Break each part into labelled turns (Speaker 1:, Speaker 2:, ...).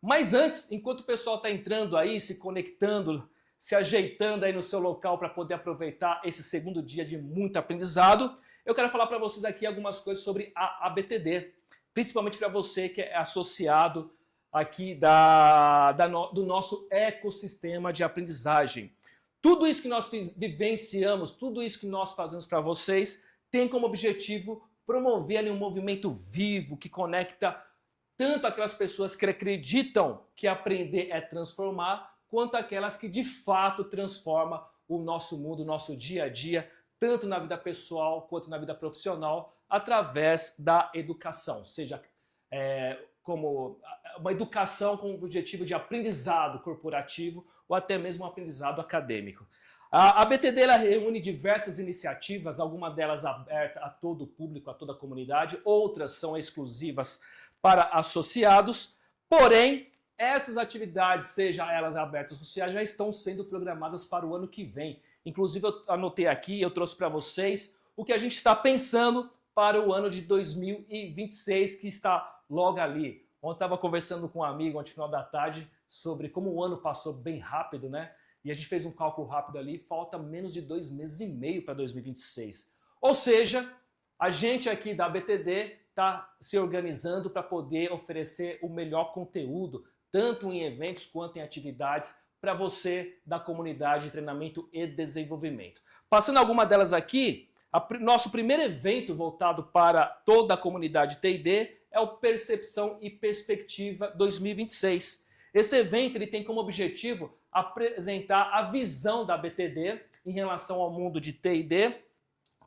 Speaker 1: Mas antes, enquanto o pessoal está entrando aí, se conectando, se ajeitando aí no seu local para poder aproveitar esse segundo dia de muito aprendizado, eu quero falar para vocês aqui algumas coisas sobre a ABTD, principalmente para você que é associado aqui do nosso ecossistema de aprendizagem. Tudo isso que nós vivenciamos, tudo isso que nós fazemos para vocês, tem como objetivo promover ali um movimento vivo que conecta tanto aquelas pessoas que acreditam que aprender é transformar, quanto aquelas que de fato transformam o nosso mundo, o nosso dia a dia, tanto na vida pessoal quanto na vida profissional, através da educação, seja como uma educação com o objetivo de aprendizado corporativo ou até mesmo um aprendizado acadêmico. A ABTD ela reúne diversas iniciativas, algumas delas abertas a todo o público, a toda a comunidade, outras são exclusivas para associados, porém, essas atividades, seja elas abertas ou sociais, já estão sendo programadas para o ano que vem. Inclusive, eu anotei aqui, eu trouxe para vocês o que a gente está pensando para o ano de 2026, que está logo ali. Ontem eu estava conversando com um amigo, ontem no final da tarde, sobre como o ano passou bem rápido, né? E a gente fez um cálculo rápido ali, falta menos de 2 meses e meio para 2026. Ou seja, a gente aqui da ABTD está se organizando para poder oferecer o melhor conteúdo, tanto em eventos quanto em atividades, para você da comunidade de treinamento e desenvolvimento. Passando alguma delas aqui, nosso primeiro evento voltado para toda a comunidade TD é o Percepção e Perspectiva 2026. Esse evento ele tem como objetivo apresentar a visão da ABTD em relação ao mundo de TD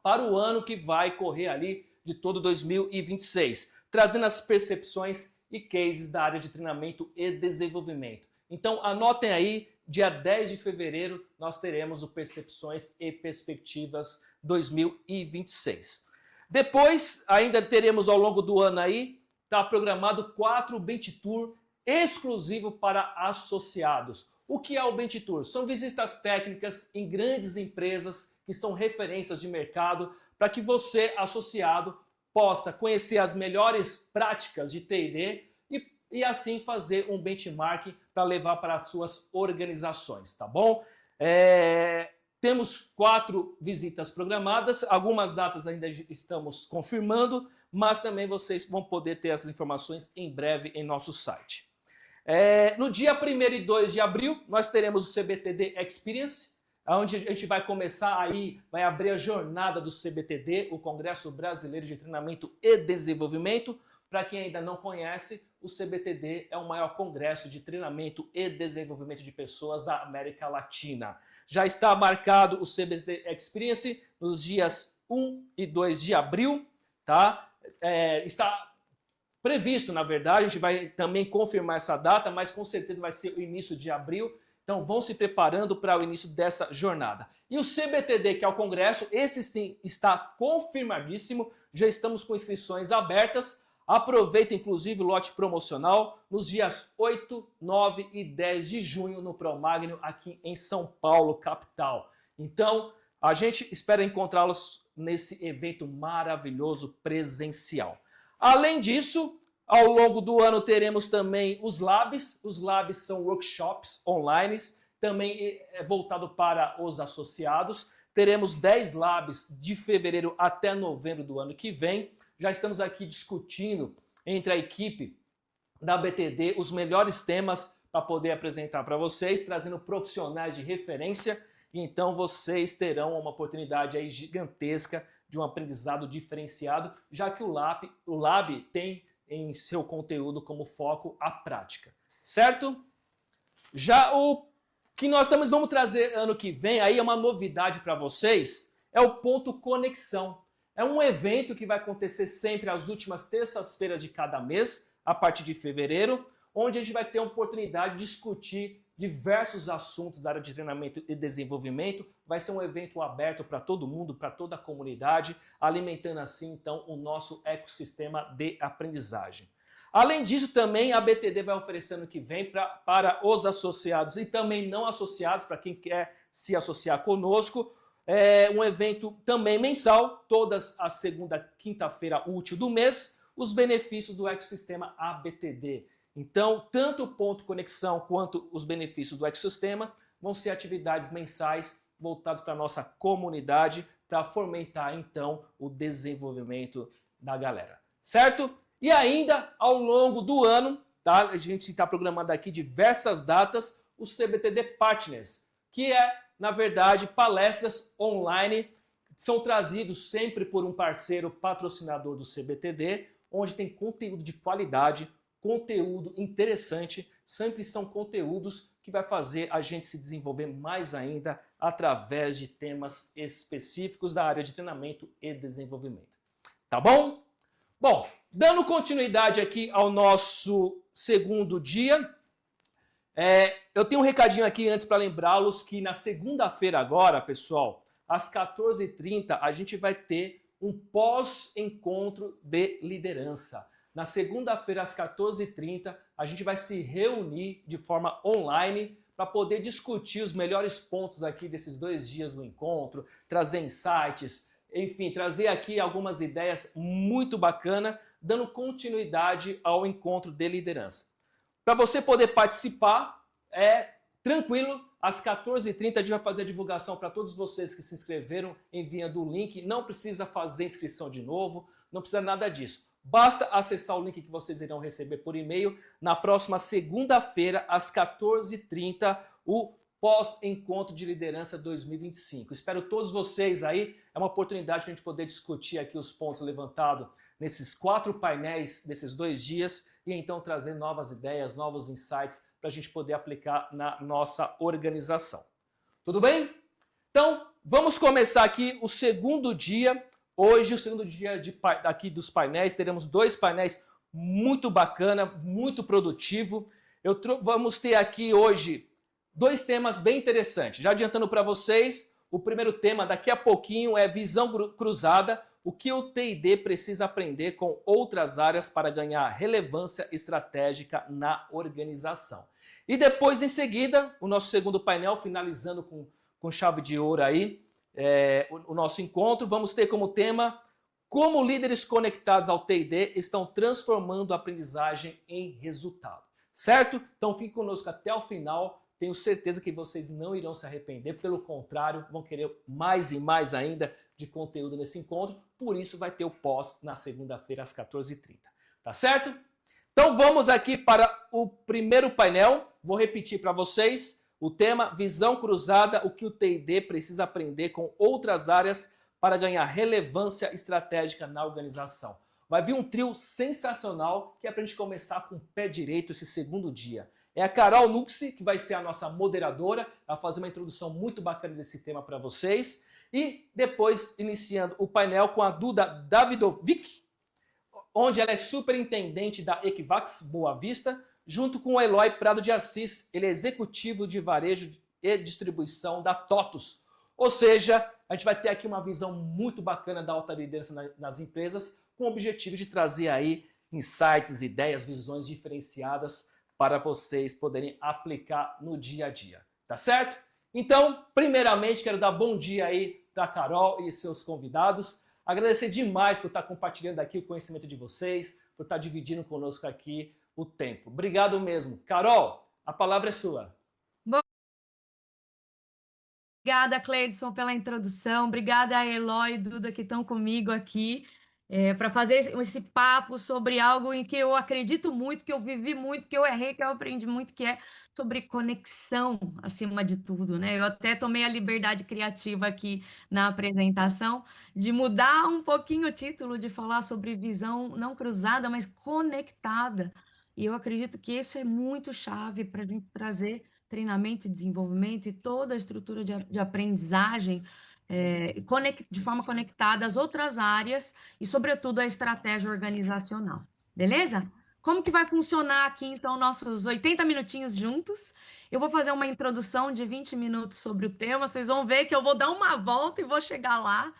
Speaker 1: para o ano que vai correr ali de todo 2026, trazendo as percepções e cases da área de treinamento e desenvolvimento. Então anotem aí, dia 10 de fevereiro nós teremos o Percepções e Perspectivas 2026. Depois, ainda teremos ao longo do ano aí, está programado 4 Bench Tour exclusivo para associados. O que é o Bench Tour? São visitas técnicas em grandes empresas que são referências de mercado para que você, associado, possa conhecer as melhores práticas de T&D e assim fazer um benchmark para levar para as suas organizações, tá bom? Temos 4 visitas programadas, algumas datas ainda estamos confirmando, mas também vocês vão poder ter essas informações em breve em nosso site. No dia 1º e 2 de abril, nós teremos o CBTD Experience, onde a gente vai começar aí, vai abrir a jornada do CBTD, o Congresso Brasileiro de Treinamento e Desenvolvimento. Para quem ainda não conhece, o CBTD é o maior congresso de treinamento e desenvolvimento de pessoas da América Latina. Já está marcado o CBTD Experience nos dias 1 e 2 de abril, tá? Está previsto, na verdade, a gente vai também confirmar essa data, mas com certeza vai ser o início de abril. Então vão se preparando para o início dessa jornada. E o CBTD, que é o congresso, esse sim está confirmadíssimo, já estamos com inscrições abertas. Aproveita inclusive o lote promocional nos dias 8, 9 e 10 de junho no Promagno aqui em São Paulo, capital. Então a gente espera encontrá-los nesse evento maravilhoso presencial. Além disso, ao longo do ano teremos também os Labs. Os Labs são workshops online, também voltado para os associados. Teremos 10 Labs de fevereiro até novembro do ano que vem. Já estamos aqui discutindo entre a equipe da ABTD os melhores temas para poder apresentar para vocês, trazendo profissionais de referência. Então vocês terão uma oportunidade aí gigantesca de um aprendizado diferenciado, já que o Lab tem em seu conteúdo como foco a prática, certo? Já o que nós vamos trazer ano que vem, aí é uma novidade para vocês, é o Ponto Conexão. É um evento que vai acontecer sempre às últimas terças-feiras de cada mês, a partir de fevereiro, onde a gente vai ter a oportunidade de discutir diversos assuntos da área de treinamento e desenvolvimento. Vai ser um evento aberto para todo mundo, para toda a comunidade, alimentando assim então o nosso ecossistema de aprendizagem. Além disso, também a ABTD vai oferecer ano que vem para os associados e também não associados, para quem quer se associar conosco, um evento também mensal, todas as segunda, quinta-feira útil do mês, os benefícios do ecossistema ABTD. Então, tanto o ponto conexão quanto os benefícios do ecossistema vão ser atividades mensais voltadas para a nossa comunidade, para fomentar, então, o desenvolvimento da galera, certo? E ainda, ao longo do ano, tá? A gente está programando aqui diversas datas, o CBTD Partners, que é, na verdade, palestras online, são trazidos sempre por um parceiro patrocinador do CBTD, onde tem conteúdo de qualidade, conteúdo interessante, sempre são conteúdos que vai fazer a gente se desenvolver mais ainda através de temas específicos da área de treinamento e desenvolvimento. Tá bom? Bom, dando continuidade aqui ao nosso segundo dia, eu tenho um recadinho aqui antes para lembrá-los que na segunda-feira agora, pessoal, às 14h30, a gente vai ter um pós-encontro de liderança. Na segunda-feira, às 14h30, a gente vai se reunir de forma online para poder discutir os melhores pontos aqui desses 2 dias do encontro, trazer insights, enfim, trazer aqui algumas ideias muito bacanas, dando continuidade ao encontro de liderança. Para você poder participar, é tranquilo, às 14h30 a gente vai fazer a divulgação para todos vocês que se inscreveram enviando o link, não precisa fazer inscrição de novo, não precisa nada disso. Basta acessar o link que vocês irão receber por e-mail na próxima segunda-feira, às 14h30, o pós-encontro de liderança 2025. Espero todos vocês aí, é uma oportunidade para a gente poder discutir aqui os pontos levantados nesses 4 painéis, desses 2 dias, e então trazer novas ideias, novos insights para a gente poder aplicar na nossa organização. Tudo bem? Então, vamos começar aqui o segundo dia. Hoje, o segundo dia aqui dos painéis, teremos 2 painéis muito bacana, muito produtivo. Vamos ter aqui hoje 2 temas bem interessantes. Já adiantando para vocês, o primeiro tema daqui a pouquinho é visão cruzada, o que o TID precisa aprender com outras áreas para ganhar relevância estratégica na organização. E depois, em seguida, o nosso segundo painel, finalizando com chave de ouro aí, o nosso encontro, vamos ter como tema como líderes conectados ao TID estão transformando a aprendizagem em resultado, certo? Então fique conosco até o final, tenho certeza que vocês não irão se arrepender, pelo contrário, vão querer mais e mais ainda de conteúdo nesse encontro, por isso vai ter o pós na segunda-feira às 14h30, tá certo? Então vamos aqui para o primeiro painel, vou repetir para vocês. O tema, visão cruzada, o que o TID precisa aprender com outras áreas para ganhar relevância estratégica na organização. Vai vir um trio sensacional que é para a gente começar com o pé direito esse segundo dia. É a Carol Nuxi, que vai ser a nossa moderadora, vai fazer uma introdução muito bacana desse tema para vocês. E depois, iniciando o painel com a Duda Davidovic, onde ela é superintendente da Equivax Boa Vista, junto com o Eloy Prado de Assis, ele é executivo de varejo e distribuição da TOTUS. Ou seja, a gente vai ter aqui uma visão muito bacana da alta liderança nas empresas, com o objetivo de trazer aí insights, ideias, visões diferenciadas para vocês poderem aplicar no dia a dia, tá certo? Então, primeiramente, quero dar bom dia aí para a Carol e seus convidados, agradecer demais por estar compartilhando aqui o conhecimento de vocês, por estar dividindo conosco aqui o tempo. Obrigado mesmo. Carol, a palavra é sua.
Speaker 2: Obrigada, Cleidson, pela introdução. Obrigada, Eloy e Duda, que estão comigo aqui para fazer esse papo sobre algo em que eu acredito muito, que eu vivi muito, que eu errei, que eu aprendi muito, que é sobre conexão, acima de tudo, né? Eu até tomei a liberdade criativa aqui na apresentação de mudar um pouquinho o título, de falar sobre visão não cruzada, mas conectada. E eu acredito que isso é muito chave para a gente trazer treinamento e desenvolvimento e toda a estrutura de aprendizagem de forma conectada às outras áreas e, sobretudo, à estratégia organizacional. Beleza? Como que vai funcionar aqui, então, nossos 80 minutinhos juntos? Eu vou fazer uma introdução de 20 minutos sobre o tema, vocês vão ver que eu vou dar uma volta e vou chegar lá.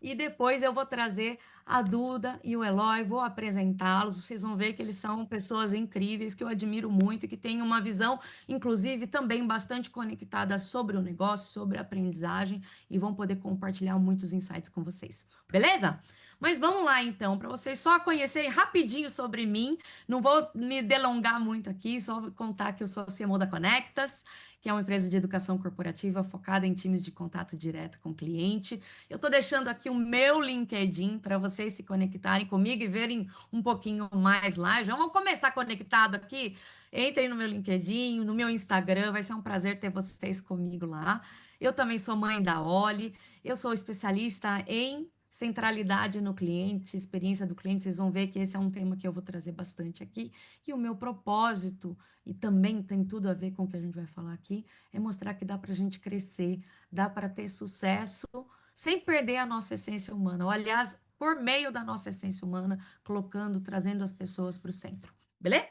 Speaker 2: E depois eu vou trazer a Duda e o Eloy, vou apresentá-los. Vocês vão ver que eles são pessoas incríveis, que eu admiro muito e que têm uma visão, inclusive, também bastante conectada sobre o negócio, sobre a aprendizagem, e vão poder compartilhar muitos insights com vocês. Beleza? Mas vamos lá então, para vocês só conhecerem rapidinho sobre mim. Não vou me delongar muito aqui, só contar que eu sou CMO da Conectas, que é uma empresa de educação corporativa focada em times de contato direto com o cliente. Eu estou deixando aqui o meu LinkedIn para vocês se conectarem comigo e verem um pouquinho mais lá. Já vamos começar conectado aqui. Entrem no meu LinkedIn, no meu Instagram, vai ser um prazer ter vocês comigo lá. Eu também sou mãe da Oli, eu sou especialista em centralidade no cliente, experiência do cliente. Vocês vão ver que esse é um tema que eu vou trazer bastante aqui. E o meu propósito, e também tem tudo a ver com o que a gente vai falar aqui, é mostrar que dá para a gente crescer, dá para ter sucesso sem perder a nossa essência humana. Ou, aliás, por meio da nossa essência humana, colocando, trazendo as pessoas para o centro. Beleza?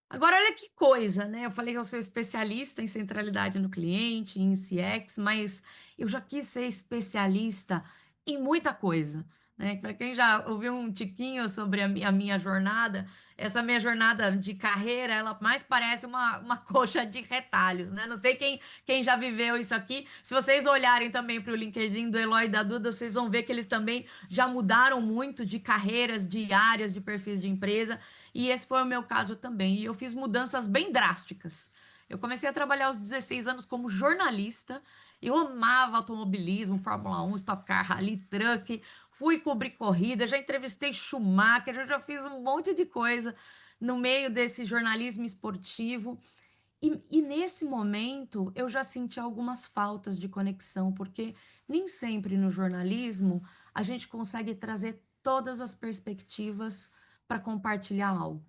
Speaker 2: Agora, olha que coisa, né? Eu falei que eu sou especialista em centralidade no cliente, em CX, mas eu já quis ser especialista em muita coisa, né? Para quem já ouviu um tiquinho sobre a minha jornada, essa minha jornada de carreira, ela mais parece uma coxa de retalhos, né? Não sei quem já viveu isso aqui. Se vocês olharem também para o LinkedIn do Eloy e da Duda, vocês vão ver que eles também já mudaram muito de carreiras, de áreas, de perfis de empresa. E esse foi o meu caso também. E eu fiz mudanças bem drásticas. Eu comecei a trabalhar aos 16 anos como jornalista. Eu amava automobilismo, Fórmula 1, Stock Car, Rally Truck. Fui cobrir corrida, já entrevistei Schumacher, eu já fiz um monte de coisa no meio desse jornalismo esportivo. E nesse momento eu já senti algumas faltas de conexão, porque nem sempre no jornalismo a gente consegue trazer todas as perspectivas para compartilhar algo.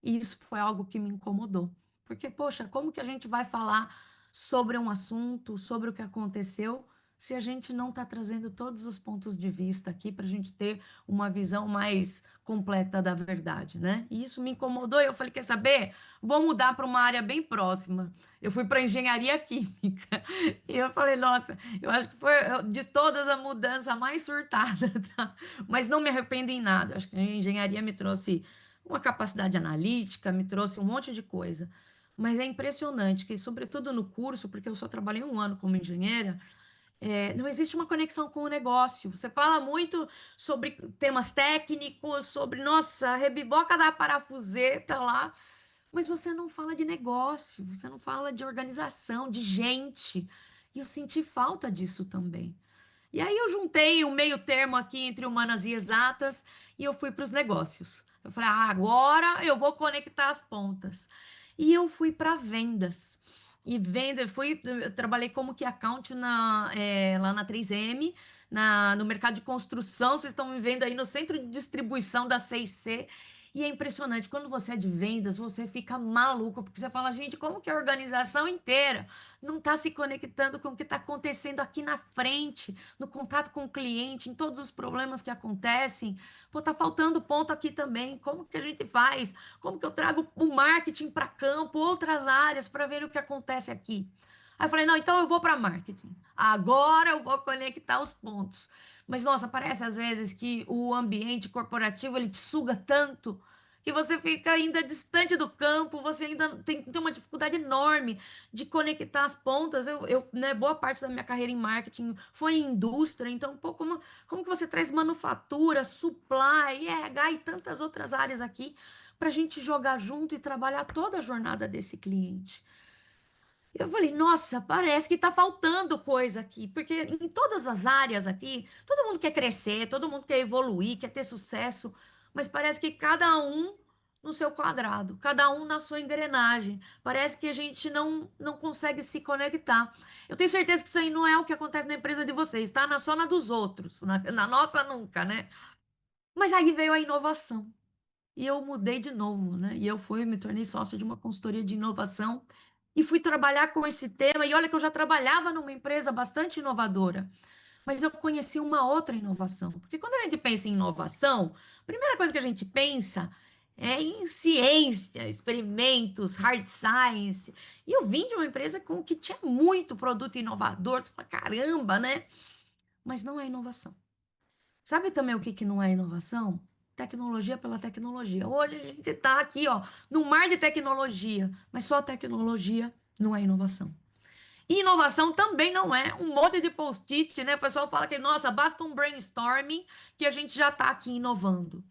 Speaker 2: E isso foi algo que me incomodou. Porque, poxa, como que a gente vai falar sobre um assunto, sobre o que aconteceu, se a gente não está trazendo todos os pontos de vista aqui para a gente ter uma visão mais completa da verdade, né? E isso me incomodou e eu falei, quer saber? Vou mudar para uma área bem próxima. Eu fui para engenharia química. E eu falei, nossa, eu acho que foi de todas a mudança mais surtada, tá? Mas não me arrependo em nada. Acho que a engenharia me trouxe uma capacidade analítica, me trouxe um monte de coisa. Mas é impressionante que, sobretudo no curso, porque eu só trabalhei um ano como engenheira, não existe uma conexão com o negócio. Você fala muito sobre temas técnicos, sobre, nossa, a rebiboca da parafuseta lá, mas você não fala de negócio, você não fala de organização, de gente. E eu senti falta disso também. E aí eu juntei um meio termo aqui entre humanas e exatas e eu fui para os negócios. Eu falei, agora eu vou conectar as pontas. E eu fui para vendas. E venda, eu trabalhei como que account lá na 3M, no mercado de construção. Vocês estão me vendo aí no centro de distribuição da 6C. E é impressionante, quando você é de vendas, você fica maluco, porque você fala, gente, como que a organização inteira não está se conectando com o que está acontecendo aqui na frente, no contato com o cliente, em todos os problemas que acontecem? Pô, tá faltando ponto aqui também. Como que a gente faz? Como que eu trago o marketing para campo, outras áreas, para ver o que acontece aqui? Aí eu falei, não, então eu vou para marketing. Agora eu vou conectar os pontos. Mas, nossa, parece às vezes que o ambiente corporativo ele te suga tanto que você fica ainda distante do campo, você ainda tem uma dificuldade enorme de conectar as pontas. Né, boa parte da minha carreira em marketing foi em indústria, então, pô, como que você traz manufatura, supply, RH e tantas outras áreas aqui para a gente jogar junto e trabalhar toda a jornada desse cliente? Eu falei, nossa, parece que tá faltando coisa aqui, porque em todas as áreas aqui, todo mundo quer crescer, todo mundo quer evoluir, quer ter sucesso, mas parece que cada um no seu quadrado, cada um na sua engrenagem. Parece que a gente não consegue se conectar. Eu tenho certeza que isso aí não é o que acontece na empresa de vocês, tá? Só na dos outros, na nossa nunca, né? Mas aí veio a inovação. E eu mudei de novo, né? E eu me tornei sócio de uma consultoria de inovação e fui trabalhar com esse tema. E olha que eu já trabalhava numa empresa bastante inovadora, mas eu conheci uma outra inovação. Porque quando a gente pensa em inovação, a primeira coisa que a gente pensa é em ciência, experimentos, hard science. E eu vim de uma empresa que tinha muito produto inovador. Você fala, caramba, né? Mas não é inovação. Sabe também o que que não é inovação? Tecnologia pela tecnologia. Hoje a gente está aqui, ó, no mar de tecnologia, mas só tecnologia não é inovação. E inovação também não é um monte de post-it, né? O pessoal fala que, nossa, basta um brainstorming que a gente já está aqui inovando.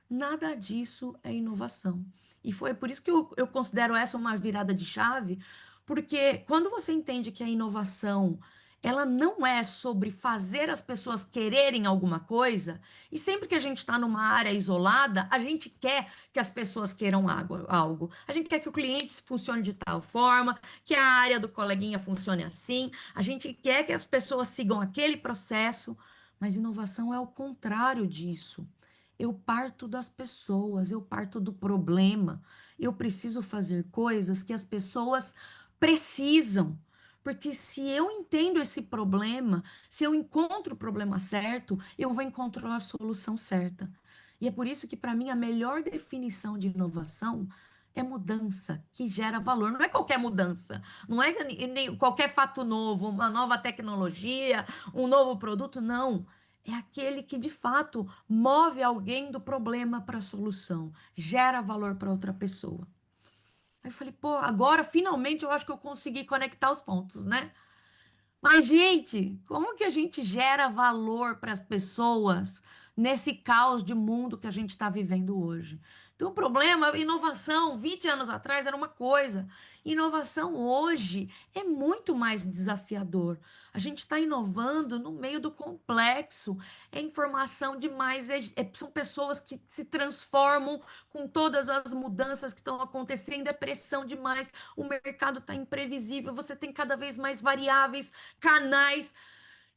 Speaker 2: Nada disso é inovação. E foi por isso que eu considero essa uma virada de chave, porque quando você entende que a inovação ela não é sobre fazer as pessoas quererem alguma coisa, e sempre que a gente está numa área isolada, a gente quer que as pessoas queiram algo. A gente quer que o cliente funcione de tal forma, que a área do coleguinha funcione assim, a gente quer que as pessoas sigam aquele processo, mas inovação é o contrário disso. Eu parto das pessoas, eu parto do problema. Eu preciso fazer coisas que as pessoas precisam. Porque se eu entendo esse problema, se eu encontro o problema certo, eu vou encontrar a solução certa. E é por isso que, para mim, a melhor definição de inovação é mudança que gera valor. Não é qualquer mudança, não é nem qualquer fato novo, uma nova tecnologia, um novo produto, não. É aquele que de fato move alguém do problema para a solução, gera valor para outra pessoa. Aí eu falei, pô, agora finalmente eu acho que eu consegui conectar os pontos, né? Mas, gente, como que a gente gera valor para as pessoas nesse caos de mundo que a gente está vivendo hoje? Então, o problema, inovação, 20 anos atrás era uma coisa, inovação hoje é muito mais desafiador. A gente está inovando no meio do complexo, é informação demais, são pessoas que se transformam com todas as mudanças que estão acontecendo, é pressão demais, o mercado está imprevisível, você tem cada vez mais variáveis, canais,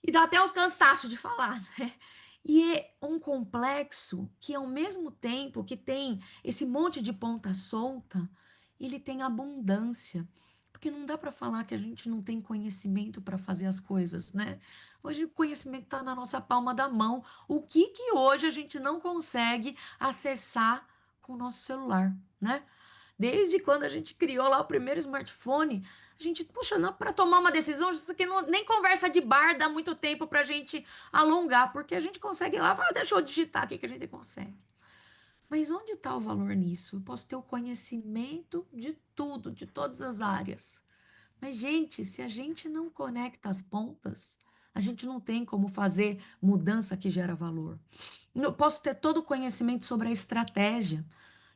Speaker 2: e dá até o cansaço de falar, né? E é um complexo que, ao mesmo tempo que tem esse monte de ponta solta, ele tem abundância. Porque não dá para falar que a gente não tem conhecimento para fazer as coisas, né? Hoje o conhecimento está na nossa palma da mão. O que que hoje a gente não consegue acessar com o nosso celular, né? Desde quando a gente criou lá o primeiro smartphone, a gente, puxa, para tomar uma decisão, isso aqui não, nem conversa de bar dá muito tempo para a gente alongar, porque a gente consegue ir lá, fala, deixa eu digitar aqui que a gente consegue. Mas onde está o valor nisso? Eu posso ter o conhecimento de tudo, de todas as áreas. Mas, gente, se a gente não conecta as pontas, a gente não tem como fazer mudança que gera valor. Eu posso ter todo o conhecimento sobre a estratégia.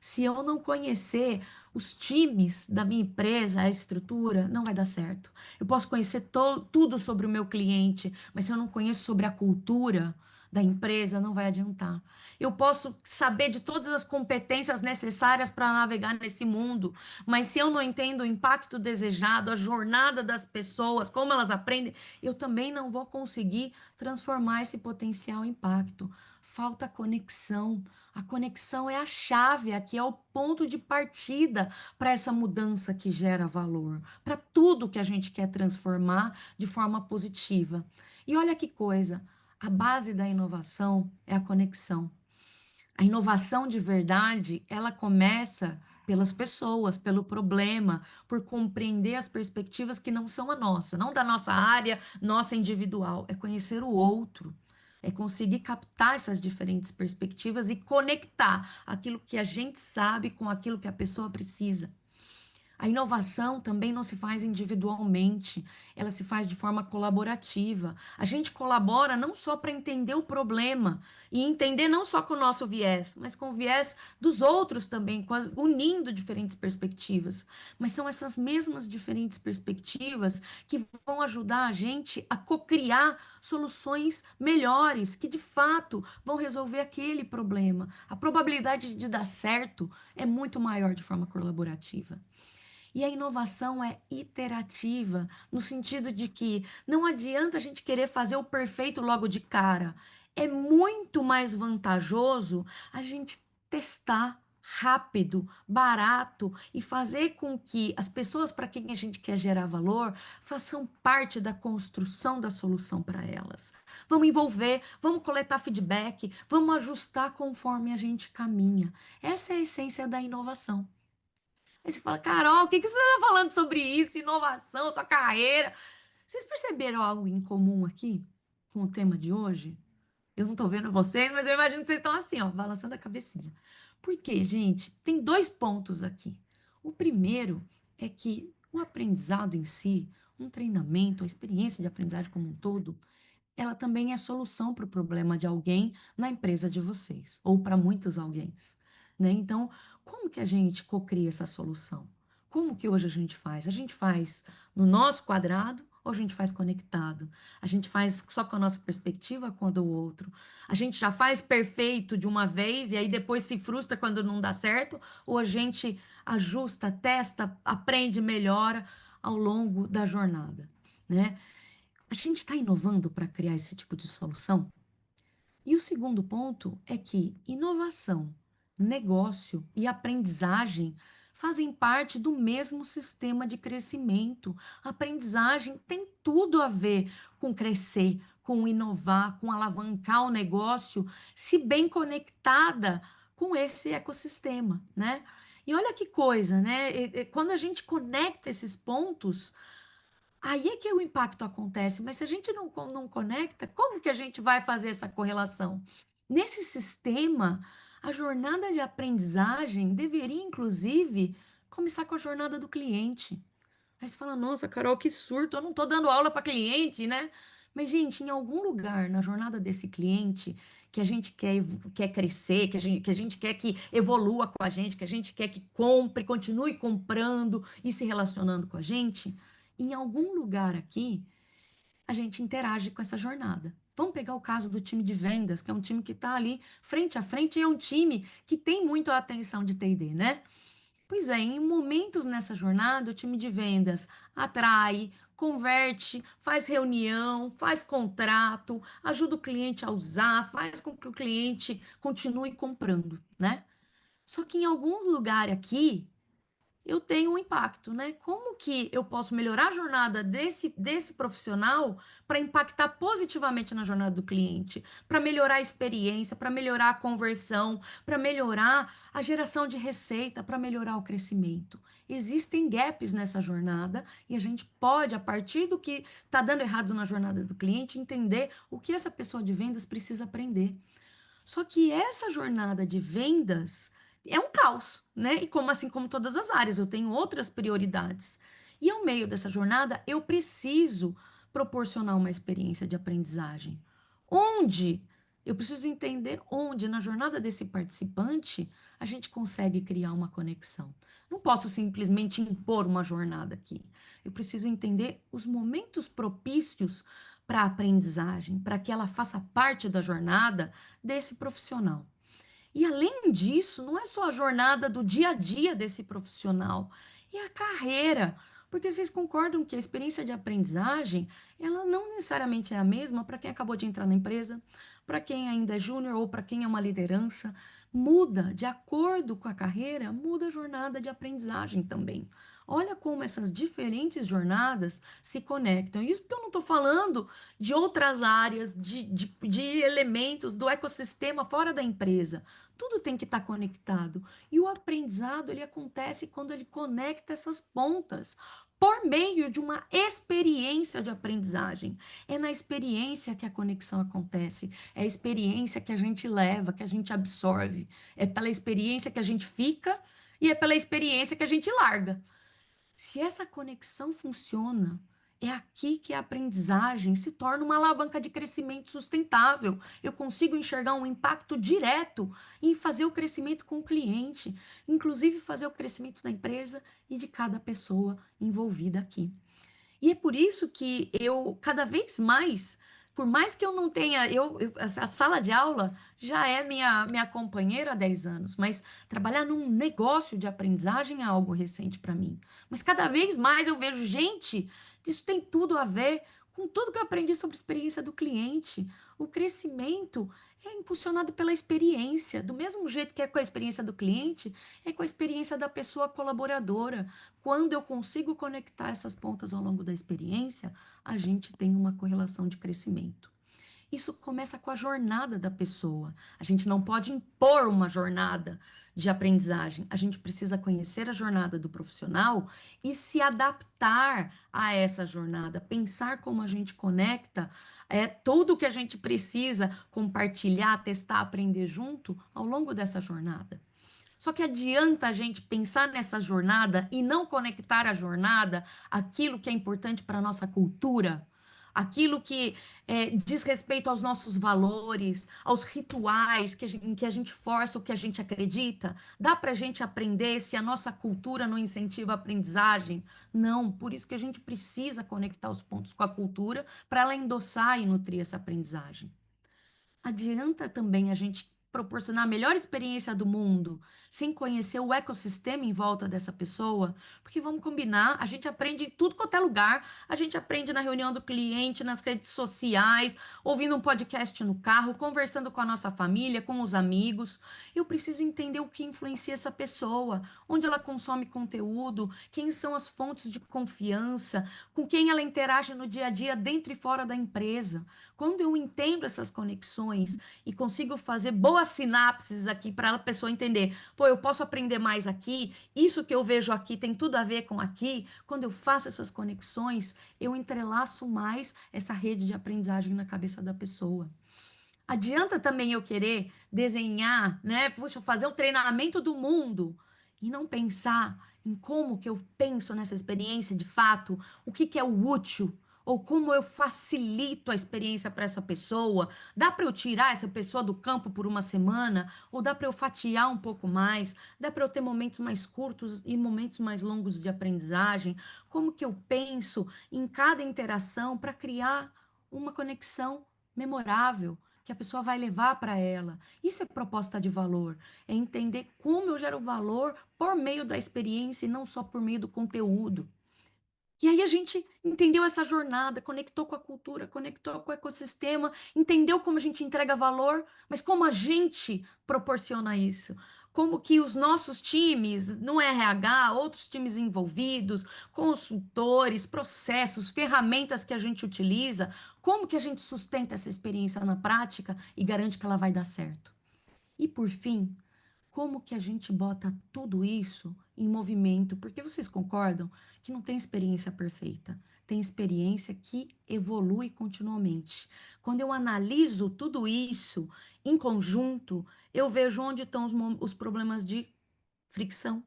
Speaker 2: Se eu não conhecer os times da minha empresa, a estrutura, não vai dar certo. Eu posso conhecer tudo sobre o meu cliente, mas se eu não conheço sobre a cultura da empresa, não vai adiantar. Eu posso saber de todas as competências necessárias para navegar nesse mundo, mas se eu não entendo o impacto desejado, a jornada das pessoas, como elas aprendem, eu também não vou conseguir transformar esse potencial em impacto. Falta conexão. A conexão é a chave, aqui é o ponto de partida para essa mudança que gera valor, para tudo que a gente quer transformar de forma positiva. E olha que coisa, a base da inovação é a conexão. A inovação de verdade, ela começa pelas pessoas, pelo problema, por compreender as perspectivas que não são a nossa, não da nossa área, nossa individual, é conhecer o outro, é conseguir captar essas diferentes perspectivas e conectar aquilo que a gente sabe com aquilo que a pessoa precisa. A inovação também não se faz individualmente, ela se faz de forma colaborativa. A gente colabora não só para entender o problema e entender não só com o nosso viés, mas com o viés dos outros também, unindo diferentes perspectivas. Mas são essas mesmas diferentes perspectivas que vão ajudar a gente a co-criar soluções melhores, que de fato vão resolver aquele problema. A probabilidade de dar certo é muito maior de forma colaborativa. E a inovação é iterativa, no sentido de que não adianta a gente querer fazer o perfeito logo de cara. É muito mais vantajoso a gente testar rápido, barato e fazer com que as pessoas para quem a gente quer gerar valor façam parte da construção da solução para elas. Vamos envolver, vamos coletar feedback, vamos ajustar conforme a gente caminha. Essa é a essência da inovação. Aí você fala, Carol, o que que você está falando sobre isso? Inovação, sua carreira. Vocês perceberam algo em comum aqui com o tema de hoje? Eu não estou vendo vocês, mas eu imagino que vocês estão assim, ó, balançando a cabecinha. Por quê, gente? Tem dois pontos aqui. O primeiro é que o aprendizado em si, um treinamento, a experiência de aprendizagem como um todo, ela também é solução para o problema de alguém na empresa de vocês, ou para muitos alguém, né? Então, como que a gente cocria essa solução? Como que hoje a gente faz? A gente faz no nosso quadrado ou a gente faz conectado? A gente faz só com a nossa perspectiva, com a do outro? A gente já faz perfeito de uma vez e aí depois se frustra quando não dá certo? Ou a gente ajusta, testa, aprende, melhora ao longo da jornada, né? A gente está inovando para criar esse tipo de solução? E o segundo ponto é que inovação, negócio e aprendizagem fazem parte do mesmo sistema de crescimento. A aprendizagem tem tudo a ver com crescer, com inovar, com alavancar o negócio, se bem conectada com esse ecossistema, né? E olha que coisa, né? Quando a gente conecta esses pontos, aí é que o impacto acontece, mas se a gente não conecta, como que a gente vai fazer essa correlação? Nesse sistema, a jornada de aprendizagem deveria, inclusive, começar com a jornada do cliente. Aí você fala, nossa, Carol, que surto, eu não estou dando aula para cliente, né? Mas, gente, em algum lugar na jornada desse cliente que a gente quer crescer, que a gente quer que evolua com a gente, que a gente quer que compre, continue comprando e se relacionando com a gente, em algum lugar aqui a gente interage com essa jornada. Vamos pegar o caso do time de vendas, que é um time que está ali frente a frente e é um time que tem muito a atenção de T&D, né? Pois bem, em momentos nessa jornada, o time de vendas atrai, converte, faz reunião, faz contrato, ajuda o cliente a usar, faz com que o cliente continue comprando, né? Só que em algum lugar aqui, eu tenho um impacto, né? Como que eu posso melhorar a jornada desse profissional para impactar positivamente na jornada do cliente, para melhorar a experiência, para melhorar a conversão, para melhorar a geração de receita, para melhorar o crescimento? Existem gaps nessa jornada e a gente pode, a partir do que está dando errado na jornada do cliente, entender o que essa pessoa de vendas precisa aprender. Só que essa jornada de vendas é um caos, né? E como assim como todas as áreas, eu tenho outras prioridades. E ao meio dessa jornada, eu preciso proporcionar uma experiência de aprendizagem. Onde? Eu preciso entender onde, na jornada desse participante, a gente consegue criar uma conexão. Não posso simplesmente impor uma jornada aqui. Eu preciso entender os momentos propícios para a aprendizagem, para que ela faça parte da jornada desse profissional. E além disso, não é só a jornada do dia a dia desse profissional, é a carreira. Porque vocês concordam que a experiência de aprendizagem, ela não necessariamente é a mesma para quem acabou de entrar na empresa, para quem ainda é júnior ou para quem é uma liderança. Muda, de acordo com a carreira, muda a jornada de aprendizagem também. Olha como essas diferentes jornadas se conectam. Isso porque eu não estou falando de outras áreas, de elementos do ecossistema fora da empresa. Tudo tem que estar conectado. E o aprendizado, ele acontece quando ele conecta essas pontas, por meio de uma experiência de aprendizagem. É na experiência que a conexão acontece. É a experiência que a gente leva, que a gente absorve. É pela experiência que a gente fica e é pela experiência que a gente larga. Se essa conexão funciona, é aqui que a aprendizagem se torna uma alavanca de crescimento sustentável. Eu consigo enxergar um impacto direto em fazer o crescimento com o cliente, inclusive fazer o crescimento da empresa e de cada pessoa envolvida aqui. E é por isso que eu, cada vez mais, por mais que eu não tenha, a sala de aula já é minha companheira há 10 anos, mas trabalhar num negócio de aprendizagem é algo recente para mim. Mas cada vez mais eu vejo, gente, isso tem tudo a ver com tudo que eu aprendi sobre a experiência do cliente. O crescimento é impulsionado pela experiência, do mesmo jeito que é com a experiência do cliente, é com a experiência da pessoa colaboradora. Quando eu consigo conectar essas pontas ao longo da experiência, a gente tem uma correlação de crescimento. Isso começa com a jornada da pessoa. A gente não pode impor uma jornada de aprendizagem. A gente precisa conhecer a jornada do profissional e se adaptar a essa jornada, pensar como a gente conecta tudo o que a gente precisa compartilhar, testar, aprender junto ao longo dessa jornada. Só que adianta a gente pensar nessa jornada e não conectar a jornada àquilo que é importante para a nossa cultura, aquilo que diz respeito aos nossos valores, aos rituais em que a gente força o que a gente acredita? Dá para a gente aprender se a nossa cultura não incentiva a aprendizagem? Não, por isso que a gente precisa conectar os pontos com a cultura para ela endossar e nutrir essa aprendizagem. Adianta também a gente proporcionar a melhor experiência do mundo sem conhecer o ecossistema em volta dessa pessoa? Porque vamos combinar, a gente aprende em tudo quanto é lugar, a gente aprende na reunião do cliente, nas redes sociais, ouvindo um podcast no carro, conversando com a nossa família, com os amigos. Eu preciso entender o que influencia essa pessoa, onde ela consome conteúdo, quem são as fontes de confiança, com quem ela interage no dia a dia dentro e fora da empresa. Quando eu entendo essas conexões e consigo fazer boas sinapses aqui para a pessoa entender, pô, eu posso aprender mais aqui, isso que eu vejo aqui tem tudo a ver com aqui. Quando eu faço essas conexões, eu entrelaço mais essa rede de aprendizagem na cabeça da pessoa. Adianta também eu querer desenhar, né? Puxa, fazer o treinamento do mundo e não pensar em como que eu penso nessa experiência de fato, o que que é o útil, ou como eu facilito a experiência para essa pessoa. Dá para eu tirar essa pessoa do campo por uma semana? Ou dá para eu fatiar um pouco mais? Dá para eu ter momentos mais curtos e momentos mais longos de aprendizagem? Como que eu penso em cada interação para criar uma conexão memorável? Que a pessoa vai levar para ela. Isso é proposta de valor, é entender como eu gero valor por meio da experiência e não só por meio do conteúdo. E aí a gente entendeu essa jornada, conectou com a cultura, conectou com o ecossistema, entendeu como a gente entrega valor, mas como a gente proporciona isso. Como que os nossos times, no RH, outros times envolvidos, consultores, processos, ferramentas que a gente utiliza, como que a gente sustenta essa experiência na prática e garante que ela vai dar certo. E por fim, como que a gente bota tudo isso em movimento? Porque vocês concordam que não tem experiência perfeita, tem experiência que evolui continuamente. Quando eu analiso tudo isso em conjunto, eu vejo onde estão os problemas de fricção,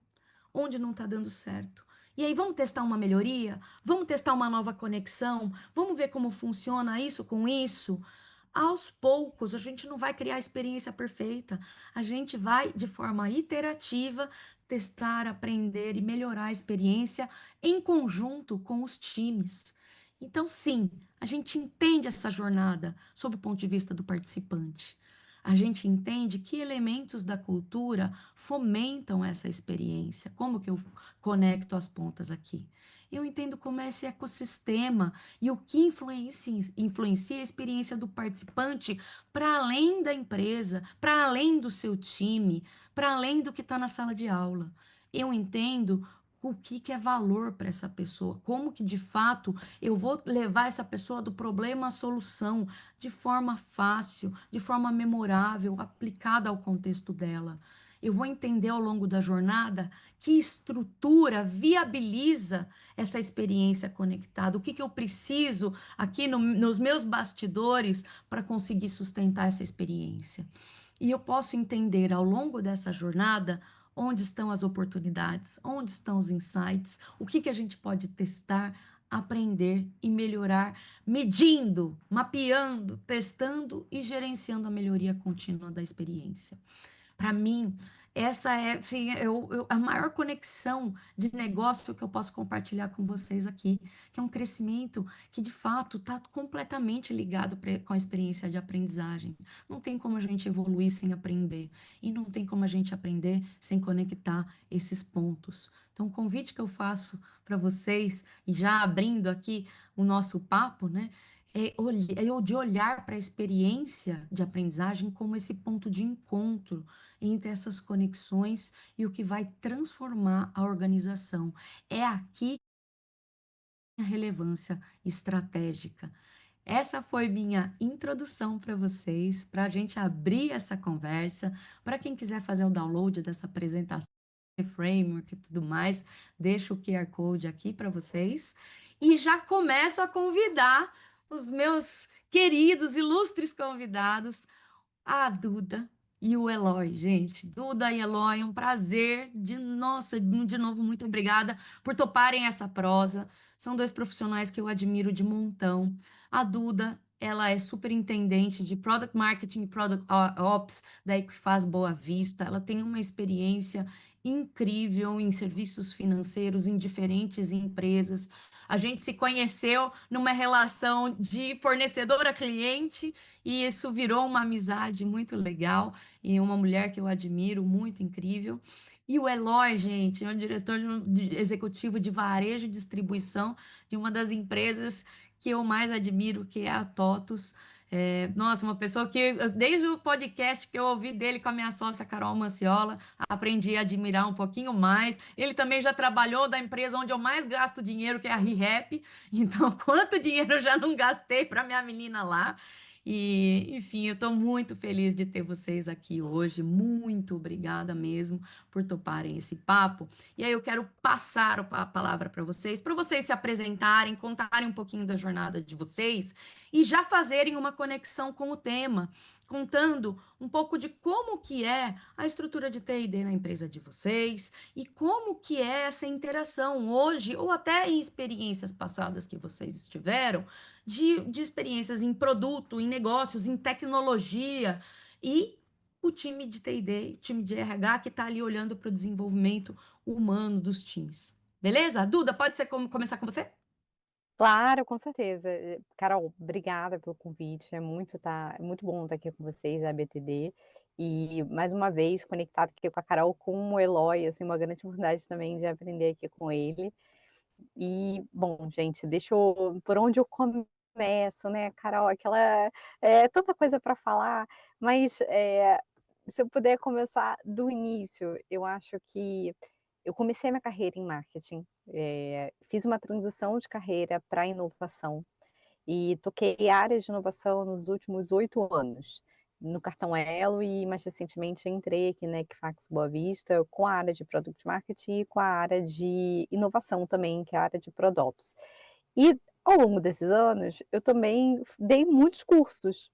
Speaker 2: onde não está dando certo. E aí, vamos testar uma melhoria? Vamos testar uma nova conexão? Vamos ver como funciona isso com isso? Aos poucos, a gente não vai criar a experiência perfeita. A gente vai, de forma iterativa, testar, aprender e melhorar a experiência em conjunto com os times. Então, sim, a gente entende essa jornada sob o ponto de vista do participante. A gente entende que elementos da cultura fomentam essa experiência. Como que eu conecto as pontas aqui? Eu entendo como é esse ecossistema e o que influencia a experiência do participante para além da empresa, para além do seu time, para além do que está na sala de aula. Eu entendo o que, que é valor para essa pessoa, como que de fato eu vou levar essa pessoa do problema à solução de forma fácil, de forma memorável, aplicada ao contexto dela. Eu vou entender ao longo da jornada que estrutura viabiliza essa experiência conectada, o que, que eu preciso aqui nos meus bastidores para conseguir sustentar essa experiência. E eu posso entender ao longo dessa jornada onde estão as oportunidades, onde estão os insights, o que, que a gente pode testar, aprender e melhorar, medindo, mapeando, testando e gerenciando a melhoria contínua da experiência. Para mim, essa é assim, a maior conexão de negócio que eu posso compartilhar com vocês aqui, que é um crescimento que, de fato, está completamente ligado com a experiência de aprendizagem. Não tem como a gente evoluir sem aprender, e não tem como a gente aprender sem conectar esses pontos. Então, o convite que eu faço para vocês, e já abrindo aqui o nosso papo, né? É de olhar para a experiência de aprendizagem como esse ponto de encontro entre essas conexões e o que vai transformar a organização. É aqui a relevância estratégica. Essa foi minha introdução para vocês, para a gente abrir essa conversa. Para quem quiser fazer o download dessa apresentação, framework e tudo mais, deixo o QR Code aqui para vocês. E já começo a convidar os meus queridos, ilustres convidados, a Duda, e o Eloy, gente. Duda e Eloy, um prazer. Nossa, de novo, muito obrigada por toparem essa prosa. São dois profissionais que eu admiro de montão. A Duda, ela é superintendente de Product Marketing e Product Ops da Equifaz Boa Vista. Ela tem uma experiência incrível em serviços financeiros em diferentes empresas. A gente se conheceu numa relação de fornecedor a cliente e isso virou uma amizade muito legal e uma mulher que eu admiro, muito incrível. E o Eloy, gente, é um diretor executivo de varejo e distribuição de uma das empresas que eu mais admiro, que é a TOTUS. Nossa, uma pessoa que, desde o podcast que eu ouvi dele com a minha sócia Carol Manciola, aprendi a admirar um pouquinho mais. Ele também já trabalhou da empresa onde eu mais gasto dinheiro, que é a ReHap. Então, quanto dinheiro eu já não gastei para minha menina lá? E, enfim, eu estou muito feliz de ter vocês aqui hoje. Muito obrigada mesmo por toparem esse papo. E aí eu quero passar a palavra para vocês se apresentarem, contarem um pouquinho da jornada de vocês e já fazerem uma conexão com o tema, contando um pouco de como que é a estrutura de T&D na empresa de vocês e como que é essa interação hoje ou até em experiências passadas que vocês tiveram de experiências em produto, em negócios, em tecnologia e o time de T&D, o time de RH que está ali olhando para o desenvolvimento humano dos times. Beleza? Duda, pode ser começar com você?
Speaker 3: Claro, com certeza. Carol, obrigada pelo convite, é muito bom estar aqui com vocês, a BTD, e mais uma vez conectado aqui com a Carol, com o Eloy, assim, uma grande oportunidade também de aprender aqui com ele. E, bom, gente, por onde eu começo, né, Carol, tanta coisa para falar, mas, se eu puder começar do início, eu acho que eu comecei minha carreira em marketing, fiz uma transição de carreira para inovação e toquei áreas de inovação nos últimos 8 anos, no Cartão Elo e mais recentemente entrei aqui na Equifax Boa Vista com a área de Product Marketing e com a área de inovação também, que é a área de Prodops. E ao longo desses anos, eu também dei muitos cursos,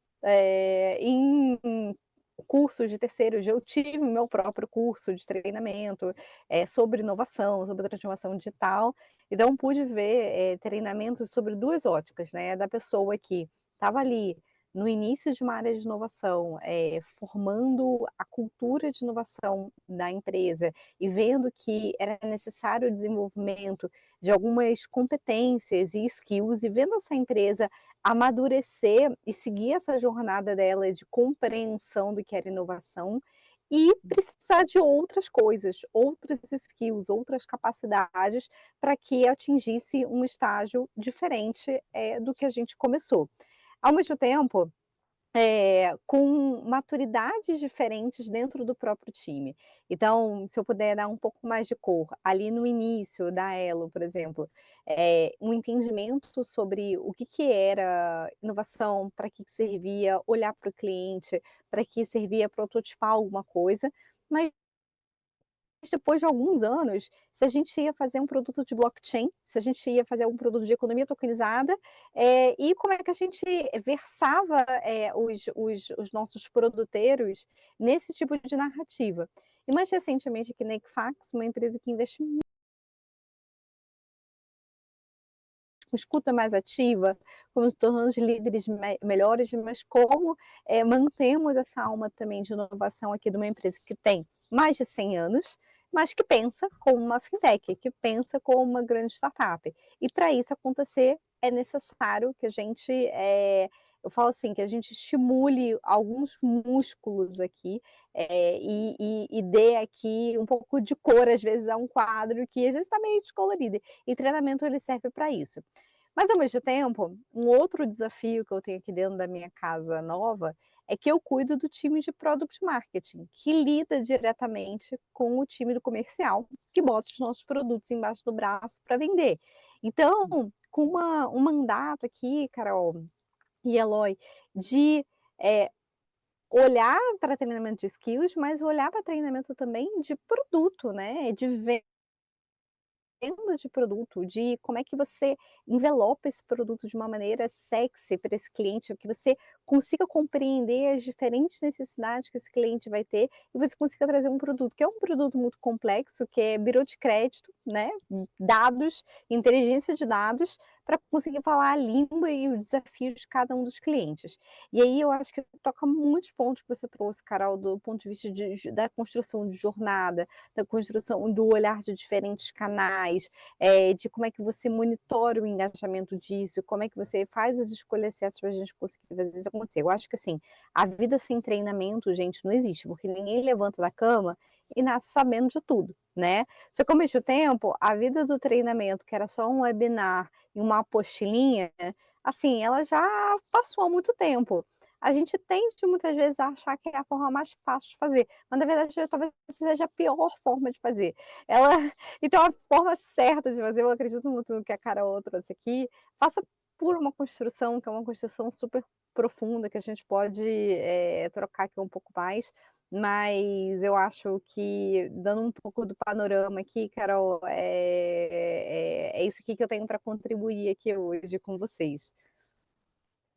Speaker 3: em cursos de terceiros, eu tive meu próprio curso de treinamento, sobre inovação, sobre transformação digital, então pude ver, treinamentos sobre 2 óticas, né, da pessoa que estava ali no início de uma área de inovação, formando a cultura de inovação da empresa e vendo que era necessário o desenvolvimento de algumas competências e skills e vendo essa empresa amadurecer e seguir essa jornada dela de compreensão do que era inovação e precisar de outras coisas, outras skills, outras capacidades para que atingisse um estágio diferente, do que a gente começou. Ao mesmo tempo, com maturidades diferentes dentro do próprio time. Então, se eu puder dar um pouco mais de cor, ali no início da Elo, por exemplo, um entendimento sobre o que que era inovação, para que servia, olhar para o cliente, para que servia prototipar alguma coisa, mas depois de alguns anos, se a gente ia fazer um produto de blockchain, se a gente ia fazer um produto de economia tokenizada, e como é que a gente versava, os nossos produteiros nesse tipo de narrativa. E mais recentemente aqui na Equifax, uma empresa que investe com escuta mais ativa, como nos tornamos líderes melhores, mas como mantemos essa alma também de inovação aqui de uma empresa que tem mais de 100 anos, mas que pensa como uma fintech, que pensa como uma grande startup. E para isso acontecer, é necessário que a gente, eu falo assim, que a gente estimule alguns músculos aqui, e dê aqui um pouco de cor, às vezes, a um quadro que às vezes está meio descolorido. E treinamento ele serve para isso. Mas ao mesmo tempo, um outro desafio que eu tenho aqui dentro da minha casa nova é que eu cuido do time de Product Marketing, que lida diretamente com o time do comercial, que bota os nossos produtos embaixo do braço para vender. Então, com um mandato aqui, Carol e Eloy, de olhar para treinamento de skills, mas olhar para treinamento também de produto, né? De de produto, de como é que você envelopa esse produto de uma maneira sexy para esse cliente, que você consiga compreender as diferentes necessidades que esse cliente vai ter e você consiga trazer um produto que é um produto muito complexo, que é birô de crédito, né, dados, inteligência de dados, para conseguir falar a língua e o desafio de cada um dos clientes. E aí eu acho que toca muitos pontos que você trouxe, Carol, do ponto de vista da construção de jornada, da construção do olhar de diferentes canais, de como é que você monitora o engajamento disso, como é que você faz as escolhas certas para a gente conseguir fazer isso acontecer. Eu acho que, assim, a vida sem treinamento, gente, não existe, porque ninguém levanta da cama e nasce sabendo de tudo, né. Só que ao mesmo tempo, a vida do treinamento, que era só um webinar e uma apostilinha, assim, ela já passou há muito tempo. A gente tende muitas vezes a achar que é a forma mais fácil de fazer, mas na verdade talvez seja a pior forma de fazer. Ela então a forma certa de fazer, eu acredito muito no que a Carol trouxe aqui, faça por uma construção, que é uma construção super profunda, que a gente pode, trocar aqui um pouco mais, mas eu acho que, dando um pouco do panorama aqui, Carol, é isso aqui que eu tenho para contribuir aqui hoje com vocês.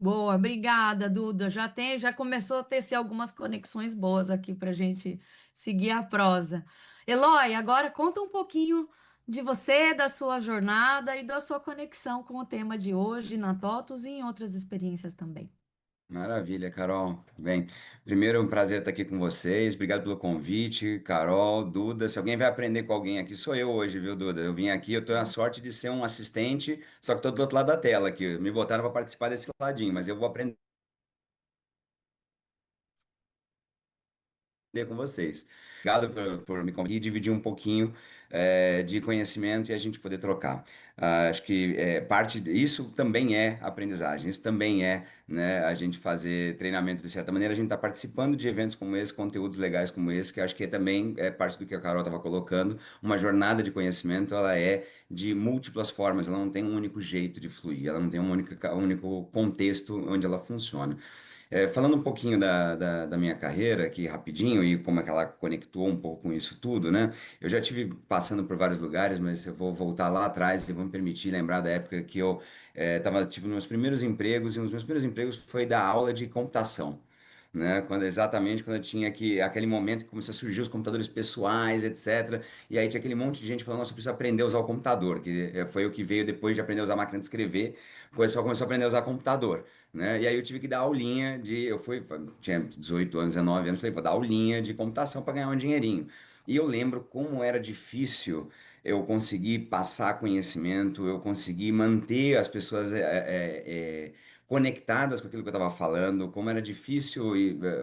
Speaker 2: Boa, obrigada, Duda. Já começou a tecer algumas conexões boas aqui para a gente seguir a prosa. Eloy, agora conta um pouquinho de você, da sua jornada e da sua conexão com o tema de hoje na TOTUS e em outras experiências também.
Speaker 4: Maravilha, Carol. Bem, primeiro é um prazer estar aqui com vocês. Obrigado pelo convite, Carol, Duda. Se alguém vai aprender com alguém aqui, sou eu hoje, viu, Duda? Eu vim aqui, eu tenho a sorte de ser um assistente, só que estou do outro lado da tela aqui. Me botaram para participar desse ladinho, mas eu vou aprender com vocês. Obrigado por me convidar e dividir um pouquinho de conhecimento e a gente poder trocar. Acho que isso também é aprendizagem, isso também é, né, a gente fazer treinamento de certa maneira, a gente está participando de eventos como esse, conteúdos legais como esse, que acho que também é parte do que a Carol estava colocando. Uma jornada de conhecimento, ela é de múltiplas formas, ela não tem um único jeito de fluir, ela não tem um único contexto onde ela funciona. Falando um pouquinho da minha carreira aqui rapidinho e como é que ela conectou um pouco com isso tudo, né? Eu já tive passando por vários lugares, mas eu vou voltar lá atrás e vou me permitir lembrar da época que eu tive meus primeiros empregos e um dos meus primeiros empregos foi dar aula de computação. Né? Exatamente quando eu tinha aquele momento que começou a surgir os computadores pessoais, etc. E aí tinha aquele monte de gente falando, nossa, eu preciso aprender a usar o computador, que foi o que veio depois de aprender a usar a máquina de escrever, o pessoal começou a aprender a usar computador, né? E aí eu tive que dar aulinha tinha 18 anos, 19 anos, falei, vou dar aulinha de computação para ganhar um dinheirinho. E eu lembro como era difícil eu conseguir passar conhecimento, eu conseguir manter as pessoas conectadas com aquilo que eu estava falando, como era difícil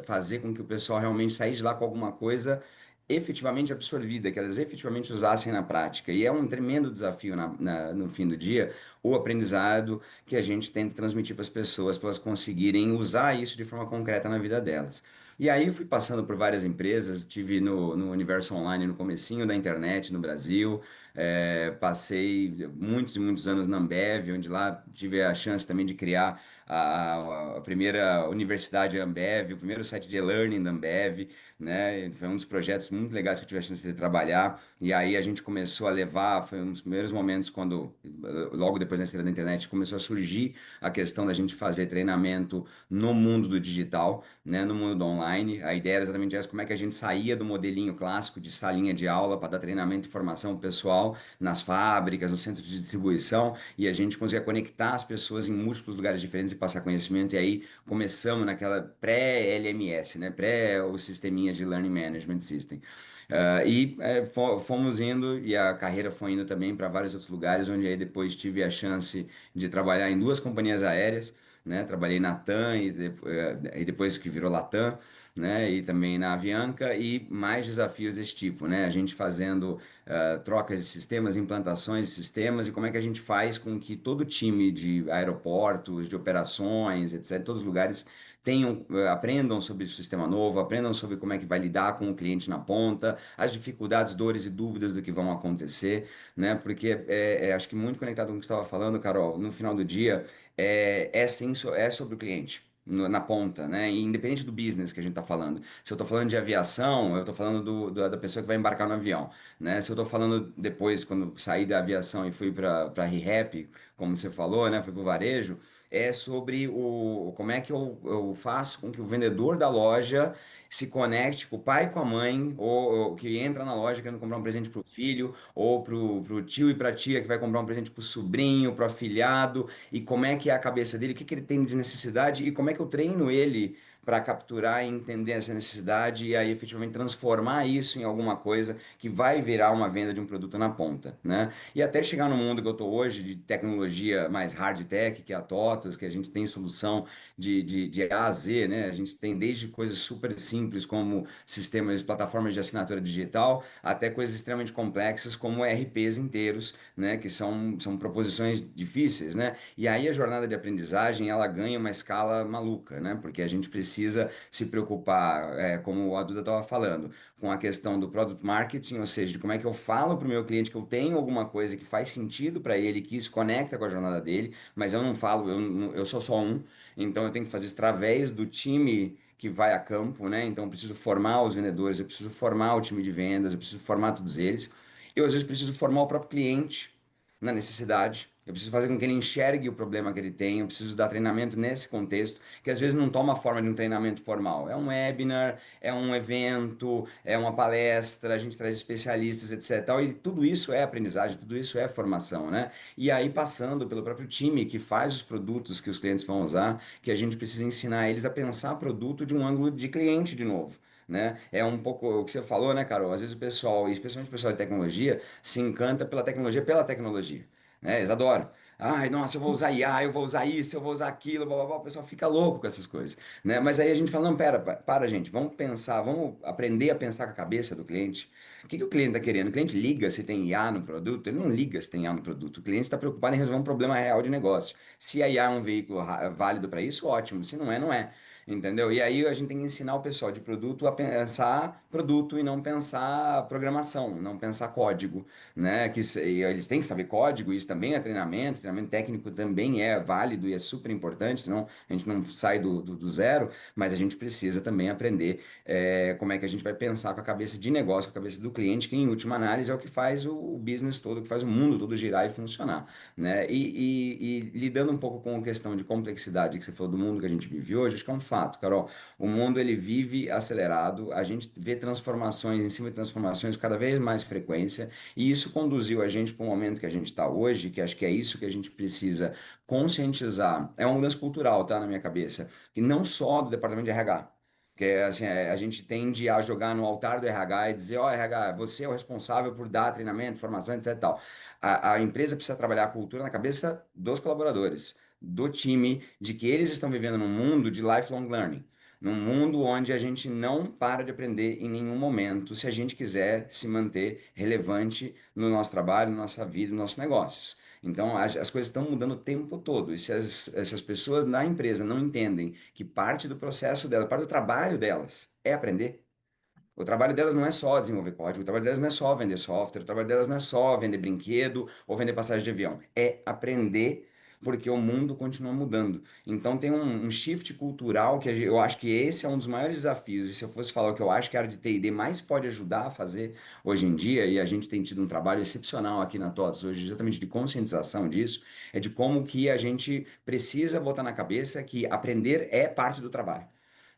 Speaker 4: fazer com que o pessoal realmente saísse de lá com alguma coisa efetivamente absorvida, que elas efetivamente usassem na prática. E é um tremendo desafio no fim do dia, o aprendizado que a gente tenta transmitir para as pessoas, para elas conseguirem usar isso de forma concreta na vida delas. E aí eu fui passando por várias empresas, tive no universo online, no comecinho da internet no Brasil, passei muitos e muitos anos na Ambev, onde lá tive a chance também de criar a primeira universidade Ambev, o primeiro site de e-learning da Ambev, né? Foi um dos projetos muito legais que eu tive a chance de trabalhar. E aí a gente começou a levar, foi um dos primeiros momentos quando, logo depois da estreia da internet, começou a surgir a questão da gente fazer treinamento no mundo do digital, né? No mundo do online. A ideia era exatamente essa, como é que a gente saía do modelinho clássico de salinha de aula para dar treinamento e formação pessoal nas fábricas, no centro de distribuição, e a gente conseguia conectar as pessoas em múltiplos lugares diferentes e passar conhecimento. E aí começamos naquela pré-LMS, né? Pré o sisteminha de Learning Management System. Fomos indo e a carreira foi indo também para vários outros lugares, onde aí depois tive a chance de trabalhar em duas companhias aéreas, né? Trabalhei na TAM e depois que virou Latam, né? E também na Avianca e mais desafios desse tipo, né? A gente fazendo trocas de sistemas, implantações de sistemas e como é que a gente faz com que todo time de aeroportos, de operações, etc., todos os lugares aprendam sobre o sistema novo, aprendam sobre como é que vai lidar com o cliente na ponta, as dificuldades, dores e dúvidas do que vão acontecer, né? Porque acho que muito conectado com o que você estava falando, Carol, no final do dia, sim, é sobre o cliente. na ponta, né? E independente do business que a gente está falando. Se eu estou falando de aviação, eu estou falando da pessoa que vai embarcar no avião, né? Se eu estou falando depois, quando saí da aviação e fui para ReHap, como você falou, né? Fui para o varejo, é sobre como é que eu faço com que o vendedor da loja se conecte com o pai e com a mãe, ou que entra na loja querendo comprar um presente para o filho, ou pro tio e para a tia que vai comprar um presente para o sobrinho, para o afilhado, e como é que é a cabeça dele, o que que ele tem de necessidade e como é que eu treino ele para capturar e entender essa necessidade e aí efetivamente transformar isso em alguma coisa que vai virar uma venda de um produto na ponta, né? E até chegar no mundo que eu estou hoje de tecnologia mais hard tech, que é a TOTOS, que a gente tem solução de A a Z, né? A gente tem desde coisas super simples como sistemas, plataformas de assinatura digital, até coisas extremamente complexas como ERPs inteiros, né? Que são proposições difíceis, né? E aí a jornada de aprendizagem ela ganha uma escala maluca, né? Porque a gente precisa se preocupar, como a Duda estava falando, com a questão do product marketing, ou seja, de como é que eu falo para o meu cliente que eu tenho alguma coisa que faz sentido para ele, que isso conecta com a jornada dele, mas eu não falo, eu sou só um, então eu tenho que fazer isso através do time que vai a campo, né? Então eu preciso formar os vendedores, eu preciso formar o time de vendas, eu preciso formar todos eles. Eu às vezes preciso formar o próprio cliente na necessidade. Eu preciso fazer com que ele enxergue o problema que ele tem. Eu preciso dar treinamento nesse contexto, que às vezes não toma a forma de um treinamento formal. É um webinar, é um evento, é uma palestra, a gente traz especialistas, etc. Tal, e tudo isso é aprendizagem, tudo isso é formação, né? E aí, passando pelo próprio time que faz os produtos que os clientes vão usar, que a gente precisa ensinar eles a pensar produto de um ângulo de cliente de novo. Né? É um pouco o que você falou, né, Carol? Às vezes o pessoal, especialmente o pessoal de tecnologia, se encanta pela tecnologia, né? Eles adoram. Ai, nossa, eu vou usar IA, eu vou usar isso, eu vou usar aquilo, blá, blá, blá. O pessoal fica louco com essas coisas, né? Mas aí a gente fala, não, pera, gente, vamos pensar, vamos aprender a pensar com a cabeça do cliente. O que que o cliente está querendo? O cliente liga se tem IA no produto? Ele não liga se tem IA no produto. O cliente está preocupado em resolver um problema real de negócio. Se a IA é um veículo válido para isso, ótimo. Se não é, não é. Entendeu? E aí a gente tem que ensinar o pessoal de produto a pensar produto e não pensar programação, não pensar código, né? E eles têm que saber código, isso também é treinamento, treinamento técnico também é válido e é super importante, senão a gente não sai do zero, mas a gente precisa também aprender como é que a gente vai pensar com a cabeça de negócio, com a cabeça do cliente, que em última análise é o que faz o business todo, o que faz o mundo todo girar e funcionar, né? E lidando um pouco com a questão de complexidade que você falou do mundo que a gente vive hoje, acho que é um fato, Carol. O mundo ele vive acelerado, a gente vê transformações em cima de transformações com cada vez mais frequência, e isso conduziu a gente para o momento que a gente está hoje, que acho que é isso que a gente precisa conscientizar. É uma mudança cultural, tá, na minha cabeça, e não só do departamento de RH. Porque assim, a gente tende a jogar no altar do RH e dizer, ó, RH, você é o responsável por dar treinamento, formação, etc. e tal. A empresa precisa trabalhar a cultura na cabeça dos colaboradores, do time, de que eles estão vivendo num mundo de lifelong learning. Num mundo onde a gente não para de aprender em nenhum momento, se a gente quiser se manter relevante no nosso trabalho, na nossa vida, nos nossos negócios. Então, as coisas estão mudando o tempo todo. E se essas pessoas na empresa não entendem que parte do processo delas, parte do trabalho delas é aprender, o trabalho delas não é só desenvolver código, o trabalho delas não é só vender software, o trabalho delas não é só vender brinquedo ou vender passagem de avião. É aprender porque o mundo continua mudando. Então tem um shift cultural que eu acho que esse é um dos maiores desafios. E se eu fosse falar o que eu acho que a área de TI mais pode ajudar a fazer hoje em dia, e a gente tem tido um trabalho excepcional aqui na TOTS hoje, exatamente de conscientização disso, é de como que a gente precisa botar na cabeça que aprender é parte do trabalho,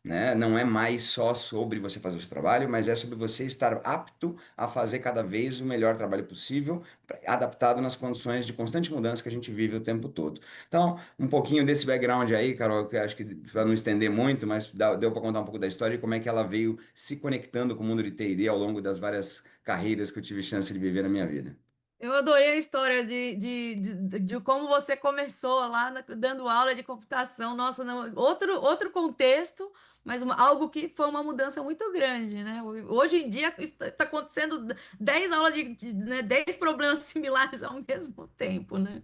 Speaker 4: né? Não é mais só sobre você fazer o seu trabalho, mas é sobre você estar apto a fazer cada vez o melhor trabalho possível, adaptado nas condições de constante mudança que a gente vive o tempo todo. Então, um pouquinho desse background aí, Carol, que eu acho que para não estender muito, mas deu para contar um pouco da história e como é que ela veio se conectando com o mundo de TI ao longo das várias carreiras que eu tive chance de viver na minha vida.
Speaker 2: Eu adorei a história de como você começou lá dando aula de computação. Nossa, não, outro contexto, mas algo que foi uma mudança muito grande, né? Hoje em dia está acontecendo 10 aulas né, 10 problemas similares ao mesmo tempo, né?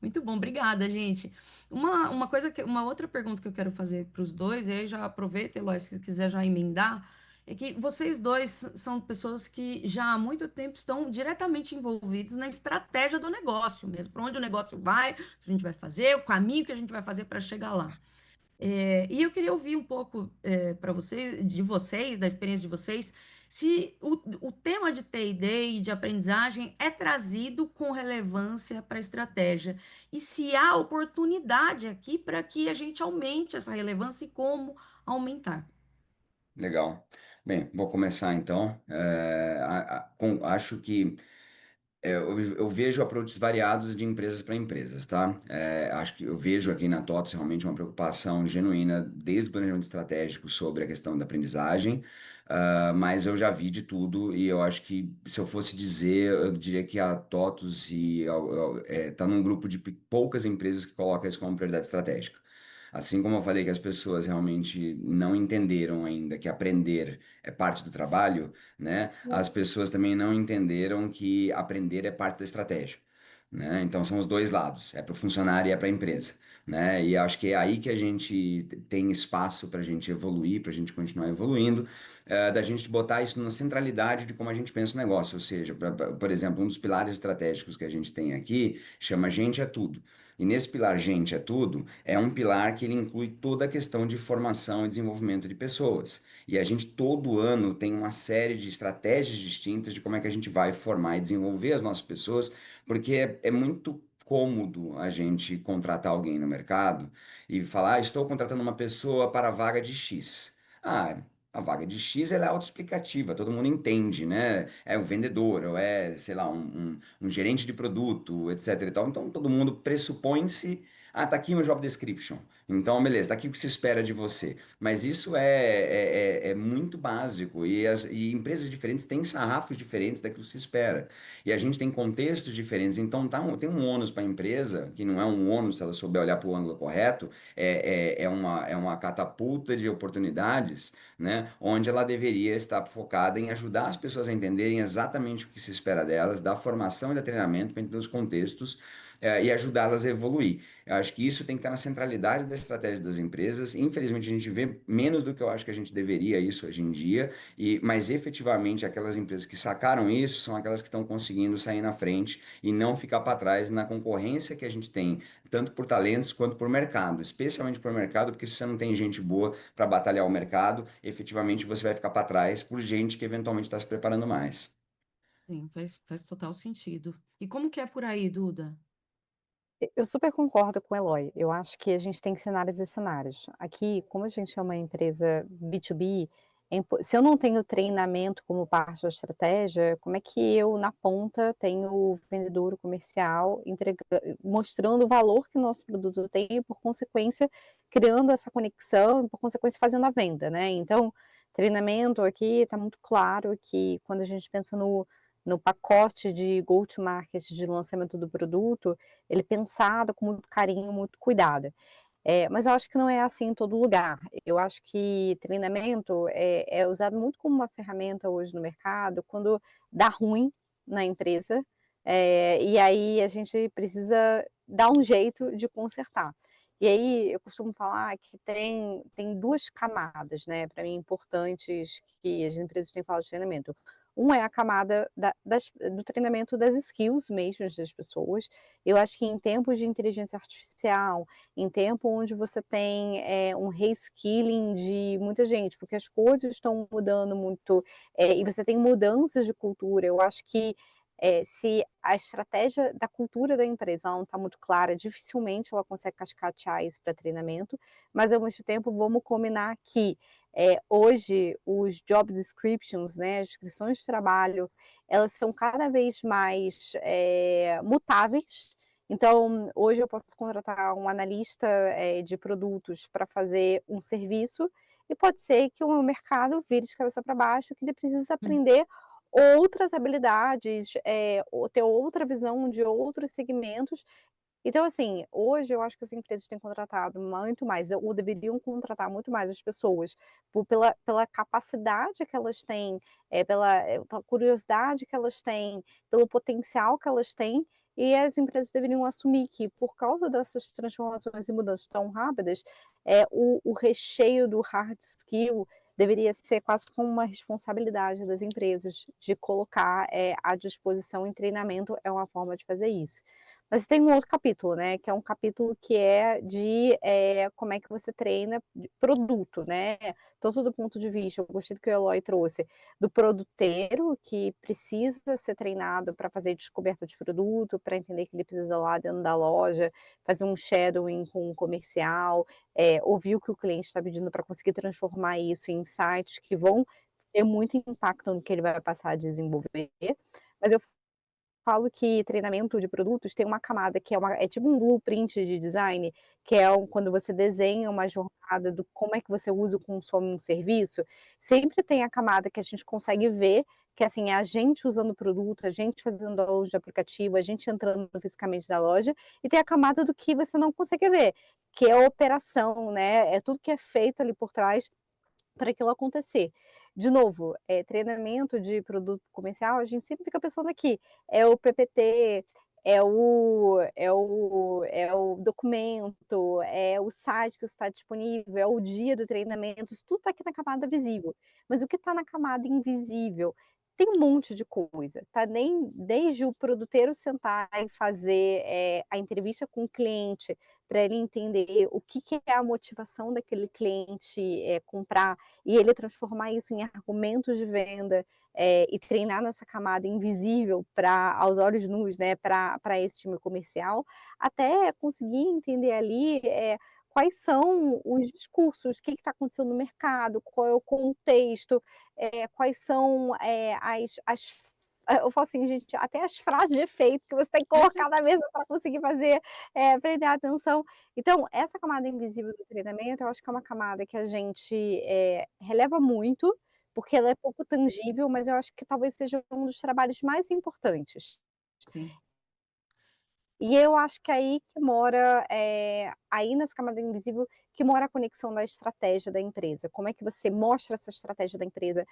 Speaker 2: Muito bom, obrigada, gente. Uma outra pergunta que eu quero fazer para os dois, e aí já aproveita, Eloy, se quiser já emendar. É que vocês dois são pessoas que já há muito tempo estão diretamente envolvidos na estratégia do negócio mesmo, para onde o negócio vai, o que a gente vai fazer, o caminho que a gente vai fazer para chegar lá. E eu queria ouvir um pouco para vocês, de vocês, da experiência de vocês, se o tema de T&D e de aprendizagem é trazido com relevância para a estratégia e se há oportunidade aqui para que a gente aumente essa relevância e como aumentar.
Speaker 4: Legal. Bem, vou começar então. Acho que eu vejo approaches variados de empresas para empresas, tá? Acho que eu vejo aqui na TOTS realmente uma preocupação genuína desde o planejamento estratégico sobre a questão da aprendizagem, mas eu já vi de tudo e eu acho que se eu fosse dizer, eu diria que a TOTS está num grupo de poucas empresas que colocam isso como prioridade estratégica. Assim como eu falei que as pessoas realmente não entenderam ainda que aprender é parte do trabalho, né? As pessoas também não entenderam que aprender é parte da estratégia, né? Então são os dois lados, é para o funcionário e é para a empresa, né? E acho que é aí que a gente tem espaço para a gente evoluir, para a gente continuar evoluindo, da gente botar isso na centralidade de como a gente pensa o negócio, ou seja, por exemplo, um dos pilares estratégicos que a gente tem aqui chama Gente é Tudo. E nesse pilar Gente é Tudo, é um pilar que ele inclui toda a questão de formação e desenvolvimento de pessoas. E a gente todo ano tem uma série de estratégias distintas de como é que a gente vai formar e desenvolver as nossas pessoas, porque é muito cômodo a gente contratar alguém no mercado e falar, estou contratando uma pessoa para a vaga de X. A vaga de X ela é autoexplicativa, todo mundo entende, né? É o vendedor, ou é, sei lá, um gerente de produto, etc e tal. Então todo mundo pressupõe-se, tá aqui um job description. Então, beleza, tá aqui o que se espera de você. Mas isso é muito básico e empresas diferentes têm sarrafos diferentes daquilo que se espera. E a gente tem contextos diferentes. Então, tem um ônus para a empresa, que não é um ônus se ela souber olhar para o ângulo correto, é uma catapulta de oportunidades, né? Onde ela deveria estar focada em ajudar as pessoas a entenderem exatamente o que se espera delas, dar formação e dar treinamento para entender os contextos e ajudá-las a evoluir. Eu acho que isso tem que estar na centralidade da estratégia das empresas. Infelizmente, a gente vê menos do que eu acho que a gente deveria isso hoje em dia, mas efetivamente aquelas empresas que sacaram isso são aquelas que estão conseguindo sair na frente e não ficar para trás na concorrência que a gente tem, tanto por talentos quanto por mercado, especialmente por mercado, porque se você não tem gente boa para batalhar o mercado, efetivamente você vai ficar para trás por gente que eventualmente está se preparando mais.
Speaker 2: Sim, faz total sentido. E como que é por aí, Duda?
Speaker 3: Eu super concordo com o Eloy. Eu acho que a gente tem cenários e cenários. Aqui, como a gente é uma empresa B2B, se eu não tenho treinamento como parte da estratégia, como é que eu, na ponta, tenho o vendedor, o comercial, mostrando o valor que o nosso produto tem e, por consequência, criando essa conexão e, por consequência, fazendo a venda, né? Então, treinamento aqui está muito claro que quando a gente pensa no pacote de go-to-market de lançamento do produto, ele é pensado com muito carinho, muito cuidado. Mas eu acho que não é assim em todo lugar. Eu acho que treinamento é usado muito como uma ferramenta hoje no mercado, quando dá ruim na empresa, e aí a gente precisa dar um jeito de consertar. E aí eu costumo falar que tem 2 camadas, né, para mim importantes que as empresas têm que falar de treinamento. É a camada do treinamento das skills mesmo das pessoas. Eu acho que em tempos de inteligência artificial, em tempo onde você tem, um reskilling de muita gente, porque as coisas estão mudando muito, e você tem mudanças de cultura, eu acho que, se a estratégia da cultura da empresa ela não está muito clara, dificilmente ela consegue cascatear isso para treinamento, mas ao mesmo tempo vamos combinar que, hoje os job descriptions, né, as descrições de trabalho, elas são cada vez mais, mutáveis. Então, hoje eu posso contratar um analista, de produtos para fazer um serviço, e pode ser que o mercado vire de cabeça para baixo, que ele precisa
Speaker 2: Hum.
Speaker 3: aprender outras habilidades, ou ter outra visão de outros segmentos. Então, assim, hoje eu acho que as empresas têm contratado muito mais, ou deveriam contratar muito mais as pessoas, pela capacidade que elas têm, pela curiosidade que elas têm, pelo potencial que elas têm, e as empresas deveriam assumir que, por causa dessas transformações e mudanças tão rápidas, o recheio do hard skill deveria ser quase como uma responsabilidade das empresas de colocar, à disposição em treinamento, é uma forma de fazer isso. Mas tem um outro capítulo, né, que é um capítulo que é de como é que você treina produto, né, tanto do ponto de vista, eu gostei do que o Eloy trouxe, do produteiro que precisa ser treinado para fazer descoberta de produto, para entender que ele precisa lá dentro da loja, fazer um shadowing com o comercial, ouvir o que o cliente está pedindo para conseguir transformar isso em insights que vão ter muito impacto no que ele vai passar a desenvolver. Mas eu falo que treinamento de produtos tem uma camada que é tipo um blueprint de design, que é quando você desenha uma jornada do como é que você usa ou consome um serviço, sempre tem a camada que a gente consegue ver, que assim, é a gente usando o produto, a gente fazendo download de aplicativo, a gente entrando fisicamente na loja, e tem a camada do que você não consegue ver, que é a operação, né? É tudo que é feito ali por trás para aquilo acontecer. De novo, treinamento de produto comercial, a gente sempre fica pensando aqui, é o PPT, é o documento, é o site que está disponível, é o dia do treinamento, isso tudo está aqui na camada visível. Mas o que está na camada invisível? Tem um monte de coisa, tá? Desde o produteiro sentar e fazer a entrevista com o cliente, para ele entender o que é a motivação daquele cliente comprar, e ele transformar isso em argumentos de venda, e treinar nessa camada invisível aos olhos nus, né, para esse time comercial, até conseguir entender ali quais são os discursos, o que está acontecendo no mercado, qual é o contexto, quais são eu falo assim, gente, até as frases de efeito que você tem que colocar na mesa para conseguir fazer, prender a atenção. Então, essa camada invisível do treinamento, eu acho que é uma camada que a gente releva muito, porque ela é pouco tangível, mas eu acho que talvez seja um dos trabalhos mais importantes.
Speaker 2: Sim.
Speaker 3: E eu acho que aí que mora, aí nessa camada invisível, que mora a conexão da estratégia da empresa. Como é que você mostra essa estratégia da empresa,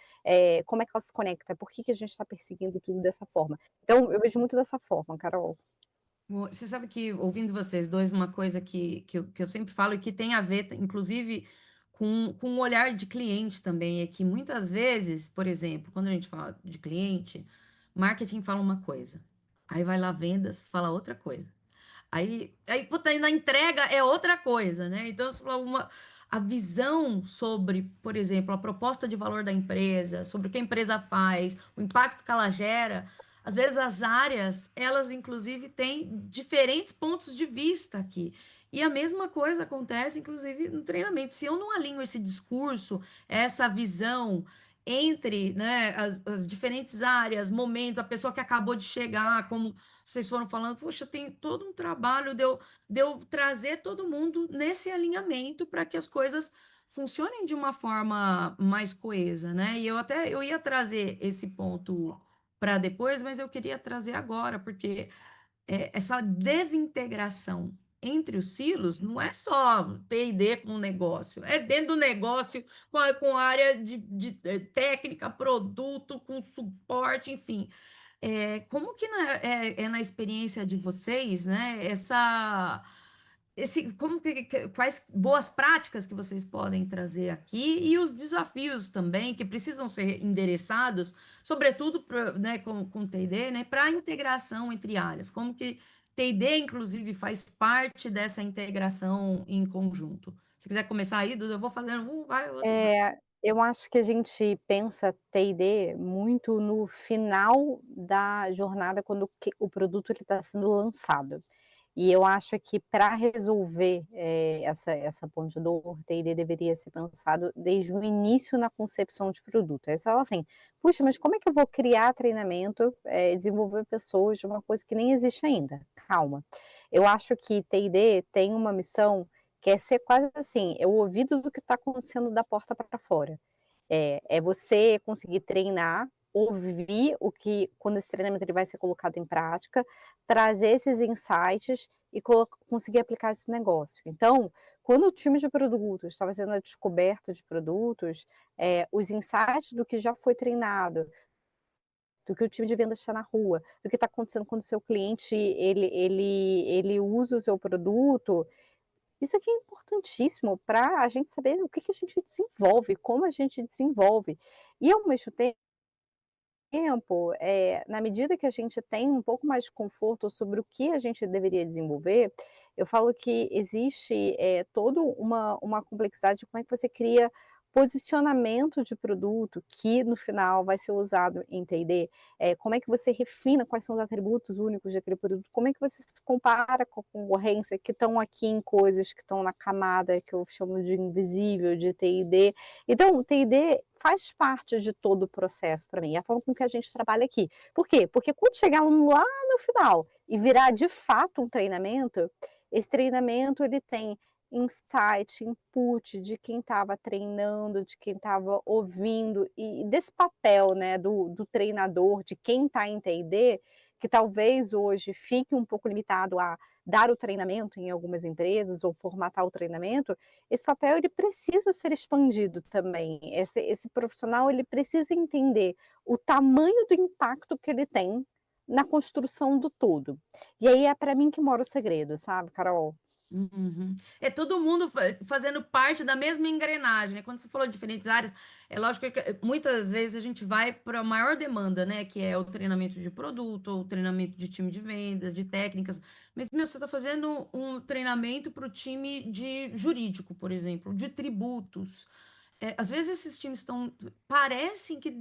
Speaker 3: como é que ela se conecta, por que que a gente está perseguindo tudo dessa forma. Então eu vejo muito dessa forma, Carol.
Speaker 2: Você sabe que, ouvindo vocês dois, uma coisa que eu sempre falo e que tem a ver, inclusive, com o olhar de cliente também, é que muitas vezes, por exemplo, quando a gente fala de cliente, marketing fala uma coisa, aí vai lá vendas, fala outra coisa. Aí puta, aí na entrega é outra coisa, né? Então, você falou a visão sobre, por exemplo, a proposta de valor da empresa, sobre o que a empresa faz, o impacto que ela gera, às vezes as áreas, elas inclusive têm diferentes pontos de vista aqui. E a mesma coisa acontece, inclusive, no treinamento. Se eu não alinho esse discurso, essa visão entre, né, as diferentes áreas, momentos, a pessoa que acabou de chegar, como vocês foram falando, poxa, tem todo um trabalho de eu trazer todo mundo nesse alinhamento para que as coisas funcionem de uma forma mais coesa, né? E eu ia trazer esse ponto para depois, mas eu queria trazer agora, porque essa desintegração entre os silos não é só P&D com o negócio, é dentro do negócio com a área de técnica, produto, com suporte, enfim. Como que é na experiência de vocês, né? Quais boas práticas que vocês podem trazer aqui e os desafios também que precisam ser endereçados, sobretudo né, com T&D, né, para a integração entre áreas. Como que T&D, inclusive, faz parte dessa integração em conjunto. Se quiser começar aí, Duda, eu vou fazendo um, vai, o outro vai.
Speaker 3: Eu acho que a gente pensa T&D muito no final da jornada, quando o produto está sendo lançado. E eu acho que para resolver essa ponte de dor, T&D deveria ser pensado desde o início na concepção de produto. Aí você fala assim, puxa, mas como é que eu vou criar treinamento, desenvolver pessoas de uma coisa que nem existe ainda? Calma. Eu acho que T&D tem uma missão que é ser quase assim, é o ouvido do que está acontecendo da porta para fora. É você conseguir treinar, ouvir o que, quando esse treinamento ele vai ser colocado em prática, trazer esses insights e conseguir aplicar esse negócio. Então, quando o time de produtos está fazendo a descoberta de produtos, os insights do que já foi treinado, do que o time de vendas está na rua, do que está acontecendo quando o seu cliente ele usa o seu produto, isso aqui é importantíssimo para a gente saber o que a gente desenvolve, como a gente desenvolve. E ao mesmo tempo tempo, na medida que a gente tem um pouco mais de conforto sobre o que a gente deveria desenvolver, eu falo que existe, toda uma complexidade de como é que você cria posicionamento de produto que no final vai ser usado em T&D, como é que você refina quais são os atributos únicos daquele produto, como é que você se compara com a concorrência que estão aqui em coisas que estão na camada que eu chamo de invisível, de T&D. Então, T&D faz parte de todo o processo para mim, é a forma com que a gente trabalha aqui. Por quê? Porque quando chegar lá no final e virar de fato um treinamento, esse treinamento ele tem insight, input de quem estava treinando, de quem estava ouvindo, e desse papel, né, do treinador, de quem está em T&D, que talvez hoje fique um pouco limitado a dar o treinamento em algumas empresas ou formatar o treinamento, esse papel ele precisa ser expandido também. Esse profissional ele precisa entender o tamanho do impacto que ele tem na construção do todo. E aí é para mim que mora o segredo, sabe, Carol?
Speaker 2: Uhum. É todo mundo fazendo parte da mesma engrenagem, né? Quando você falou de diferentes áreas, é lógico que muitas vezes a gente vai para a maior demanda, né? Que é o treinamento de produto, ou o treinamento de time de vendas, de técnicas. Mas, meu, você está fazendo um treinamento para o time de jurídico, por exemplo, de tributos. Às vezes esses times parecem que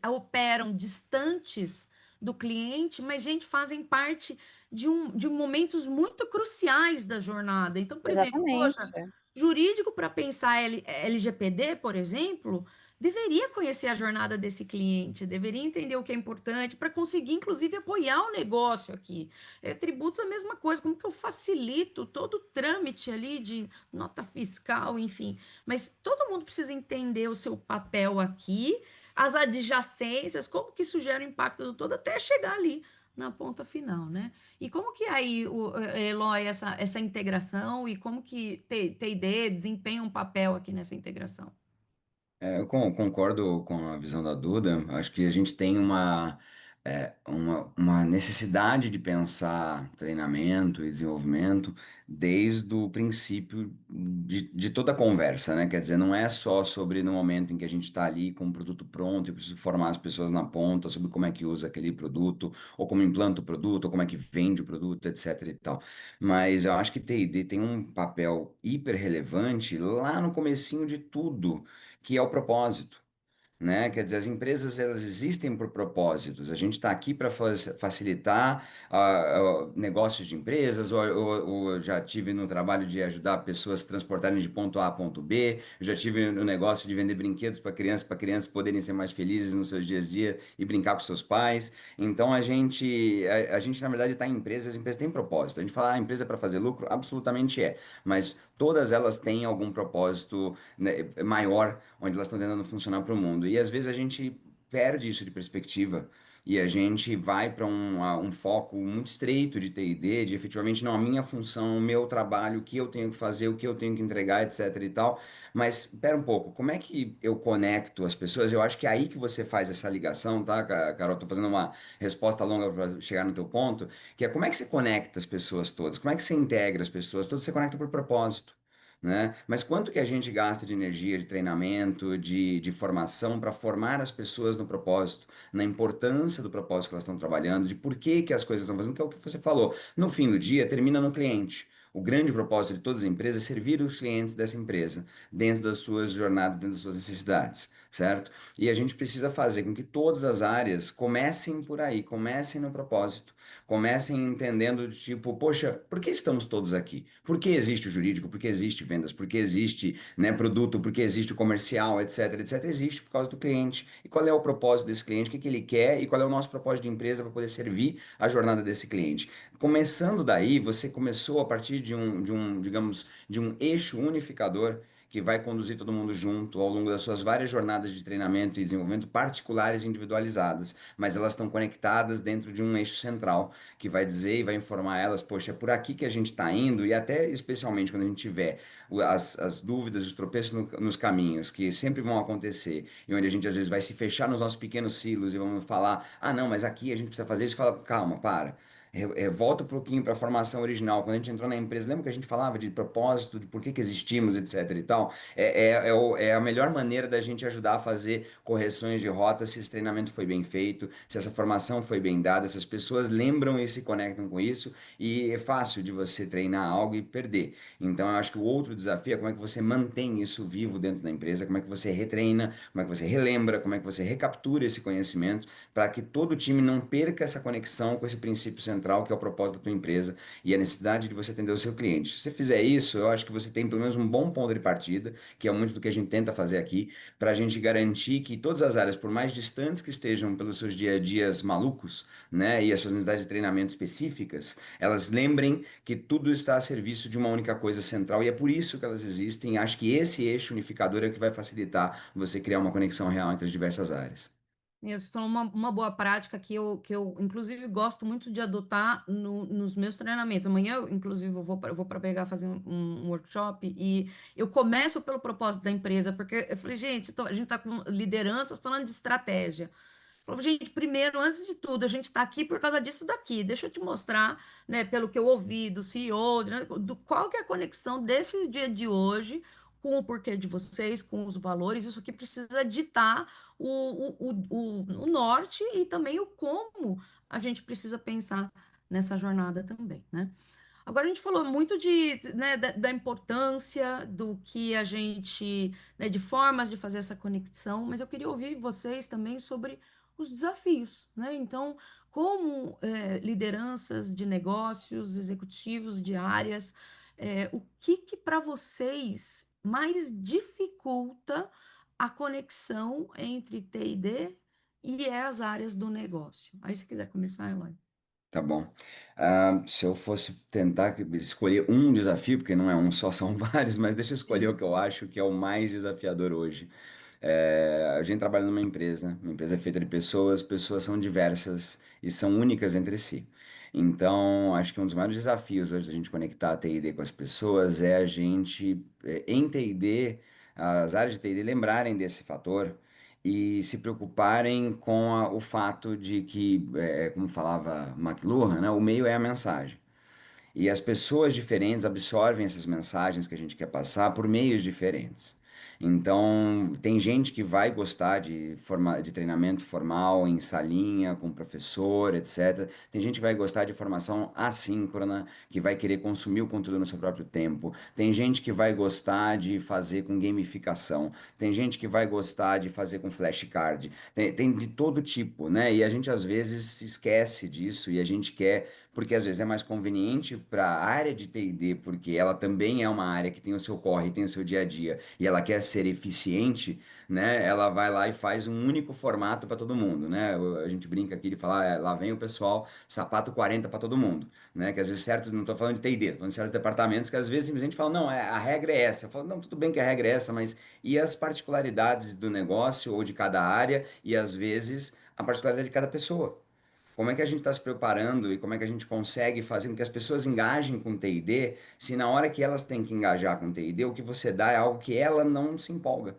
Speaker 2: operam distantes do cliente, mas, gente, fazem parte de momentos muito cruciais da jornada. Então, por exemplo, poxa,
Speaker 3: Exatamente.
Speaker 2: jurídico para pensar LGPD, por exemplo, deveria conhecer a jornada desse cliente, deveria entender o que é importante para conseguir, inclusive, apoiar o negócio aqui. Tributos a mesma coisa, como que eu facilito todo o trâmite ali de nota fiscal, enfim. Mas todo mundo precisa entender o seu papel aqui, as adjacências, como que isso gera o impacto do todo até chegar ali na ponta final, né? E como que aí, Eloy, essa integração e como que T&D desempenha um papel aqui nessa integração?
Speaker 4: Eu concordo com a visão da Duda. Acho que a gente tem uma necessidade de pensar treinamento e desenvolvimento desde o princípio de toda a conversa, né? Quer dizer, não é só sobre no momento em que a gente está ali com o produto pronto e preciso formar as pessoas na ponta sobre como é que usa aquele produto, ou como implanta o produto, ou como é que vende o produto, etc. e tal. Mas eu acho que T&D tem um papel hiper relevante lá no comecinho de tudo, que é o propósito, né? Quer dizer, as empresas elas existem por propósitos. A gente está aqui para facilitar negócios de empresas, ou eu já tive no trabalho de ajudar pessoas a se transportarem de ponto A a ponto B, eu já tive no negócio de vender brinquedos para crianças poderem ser mais felizes nos seus dias a dia e brincar com seus pais. Então a gente na verdade está em empresas, as empresas têm propósito. A gente fala, a empresa é para fazer lucro, absolutamente é, mas todas elas têm algum propósito, né, maior, onde elas estão tentando funcionar para o mundo. E às vezes a gente perde isso de perspectiva e a gente vai para um foco muito estreito de T&D, de efetivamente, não, a minha função, o meu trabalho, o que eu tenho que fazer, o que eu tenho que entregar, etc e tal. Mas, espera um pouco, como é que eu conecto as pessoas? Eu acho que é aí que você faz essa ligação, tá, Carol? Tô fazendo uma resposta longa para chegar no teu ponto, que é como é que você conecta as pessoas todas? Como é que você integra as pessoas todas? Você conecta por propósito, né? Mas quanto que a gente gasta de energia, de treinamento, de formação para formar as pessoas no propósito, na importância do propósito que elas estão trabalhando, de por que que as coisas estão fazendo, que é o que você falou. No fim do dia, termina no cliente. O grande propósito de todas as empresas é servir os clientes dessa empresa, dentro das suas jornadas, dentro das suas necessidades, certo? E a gente precisa fazer com que todas as áreas comecem por aí, comecem no propósito. Comecem entendendo, tipo, poxa, por que estamos todos aqui? Por que existe o jurídico? Por que existe vendas? Por que existe, né, produto? Por que existe o comercial, etc, etc? Existe por causa do cliente. E qual é o propósito desse cliente? O que que ele quer? E qual é o nosso propósito de empresa para poder servir a jornada desse cliente? Começando daí, você começou a partir digamos, de um eixo unificador que vai conduzir todo mundo junto ao longo das suas várias jornadas de treinamento e desenvolvimento particulares e individualizadas, mas elas estão conectadas dentro de um eixo central que vai dizer e vai informar elas, poxa, é por aqui que a gente está indo, e até especialmente quando a gente tiver as dúvidas, os tropeços nos caminhos, que sempre vão acontecer, e onde a gente às vezes vai se fechar nos nossos pequenos silos e vamos falar, ah não, mas aqui a gente precisa fazer isso, fala, calma, para. volta um pouquinho para a formação original. Quando a gente entrou na empresa, lembra que a gente falava de propósito, de por que que existimos, etc e tal? É a melhor maneira da gente ajudar a fazer correções de rota se esse treinamento foi bem feito, se essa formação foi bem dada, se as pessoas lembram e se conectam com isso, e é fácil de você treinar algo e perder. Então, eu acho que o outro desafio é como é que você mantém isso vivo dentro da empresa, como é que você retreina, como é que você relembra, como é que você recaptura esse conhecimento, para que todo o time não perca essa conexão com esse princípio central que é o propósito da tua empresa e a necessidade de você atender o seu cliente. Se você fizer isso, eu acho que você tem pelo menos um bom ponto de partida, que é muito do que a gente tenta fazer aqui, para a gente garantir que todas as áreas, por mais distantes que estejam pelos seus dia a dias malucos, né, e as suas necessidades de treinamento específicas, elas lembrem que tudo está a serviço de uma única coisa central e é por isso que elas existem. Acho que esse eixo unificador é o que vai facilitar você criar uma conexão real entre as diversas áreas.
Speaker 2: Você falou uma boa prática que eu, inclusive, gosto muito de adotar nos meus treinamentos. Amanhã, inclusive, eu vou para pegar fazer um workshop e eu começo pelo propósito da empresa, porque eu falei, gente, a gente está com lideranças falando de estratégia. Falou, gente, primeiro, antes de tudo, a gente está aqui por causa disso daqui. Deixa eu te mostrar, né, pelo que eu ouvi do CEO, né, qual que é a conexão desse dia de hoje com o porquê de vocês, com os valores. Isso aqui precisa ditar o norte e também o como a gente precisa pensar nessa jornada também, né? Agora a gente falou muito né, da importância do que a gente, né, de formas de fazer essa conexão, mas eu queria ouvir vocês também sobre os desafios, né? Então, como lideranças de negócios, executivos de áreas, o que que para vocês mais dificulta a conexão entre TI&D e as áreas do negócio? Aí, se quiser começar, Eloy.
Speaker 4: Tá bom. Se eu fosse tentar escolher um desafio, porque não é um só, são vários, mas deixa eu escolher o que eu acho que é o mais desafiador hoje. A gente trabalha numa empresa, uma empresa é feita de pessoas, pessoas são diversas e são únicas entre si. Então, acho que um dos maiores desafios hoje da gente conectar a TI&D com as pessoas é a gente, em TI&D, as áreas de TI&D lembrarem desse fator e se preocuparem com o fato de que, como falava McLuhan, né, o meio é a mensagem. E as pessoas diferentes absorvem essas mensagens que a gente quer passar por meios diferentes. Então, tem gente que vai gostar de treinamento formal em salinha, com professor, etc. Tem gente que vai gostar de formação assíncrona, que vai querer consumir o conteúdo no seu próprio tempo. Tem gente que vai gostar de fazer com gamificação. Tem gente que vai gostar de fazer com flashcard. Tem de todo tipo, né? E a gente às vezes se esquece disso e a gente quer porque às vezes é mais conveniente para a área de TI&D, porque ela também é uma área que tem o seu corre, tem o seu dia a dia, e ela quer ser eficiente, né? Ela vai lá e faz um único formato para todo mundo, né? A gente brinca aqui de falar, lá vem o pessoal, sapato 40 para todo mundo, né? Que às vezes certos, não estou falando de TI&D, estou falando de certos departamentos que às vezes simplesmente falam, não, a regra é essa. Eu falo, não, tudo bem que a regra é essa, mas e as particularidades do negócio ou de cada área e às vezes a particularidade de cada pessoa? Como é que a gente está se preparando e como é que a gente consegue fazer com que as pessoas engajem com TI&D, se na hora que elas têm que engajar com TI&D, o que você dá é algo que ela não se empolga,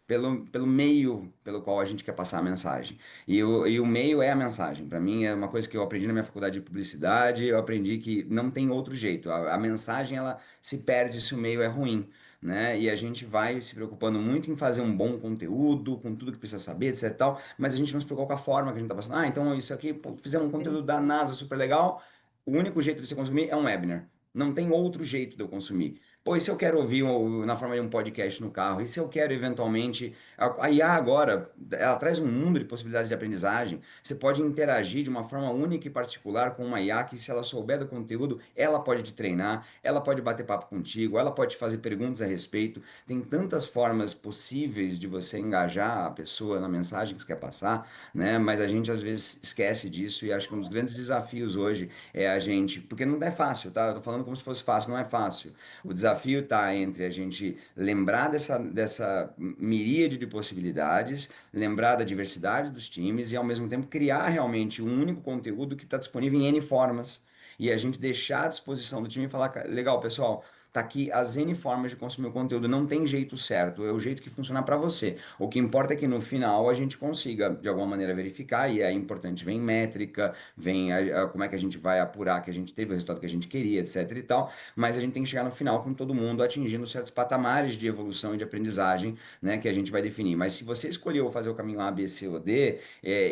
Speaker 4: pelo meio pelo qual a gente quer passar a mensagem. E o meio é a mensagem. Para mim, é uma coisa que eu aprendi na minha faculdade de publicidade, eu aprendi que não tem outro jeito. A mensagem, ela se perde se o meio é ruim. Né? E a gente vai se preocupando muito em fazer um bom conteúdo, com tudo que precisa saber, etc e tal, mas a gente não se preocupa com a forma que a gente está passando. Ah, então isso aqui, pô, fizemos um conteúdo da NASA super legal, o único jeito de você consumir é um webinar. Não tem outro jeito de eu consumir. Pô, e se eu quero ouvir na forma de um podcast no carro? E se eu quero eventualmente. A IA agora, ela traz um mundo de possibilidades de aprendizagem. Você pode interagir de uma forma única e particular com uma IA que, se ela souber do conteúdo, ela pode te treinar, ela pode bater papo contigo, ela pode te fazer perguntas a respeito. Tem tantas formas possíveis de você engajar a pessoa na mensagem que você quer passar, né? Mas a gente às vezes esquece disso e acho que um dos grandes desafios hoje é a gente. Porque não é fácil, tá? Eu tô falando como se fosse fácil, não é fácil. O desafio está entre a gente lembrar dessa miríade de possibilidades, lembrar da diversidade dos times e, ao mesmo tempo, criar realmente um único conteúdo que está disponível em N formas. E a gente deixar à disposição do time e falar, legal, pessoal, tá aqui as N formas de consumir o conteúdo, não tem jeito certo, é o jeito que funcionar para você. O que importa é que no final a gente consiga, de alguma maneira, verificar, e é importante, vem métrica, vem como é que a gente vai apurar que a gente teve o resultado que a gente queria, etc e tal, mas a gente tem que chegar no final com todo mundo atingindo certos patamares de evolução e de aprendizagem, né, que a gente vai definir. Mas se você escolheu fazer o caminho A, B, C ou D,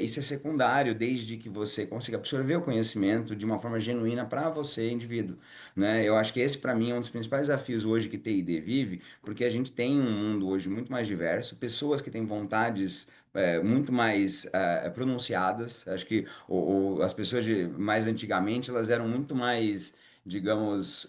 Speaker 4: isso é secundário, desde que você consiga absorver o conhecimento de uma forma genuína para você, indivíduo, né? Eu acho que esse, para mim, é um dos principais desafios hoje que TI&D vive, porque a gente tem um mundo hoje muito mais diverso, pessoas que têm vontades muito mais pronunciadas. Acho que as pessoas mais antigamente, elas eram muito mais, digamos,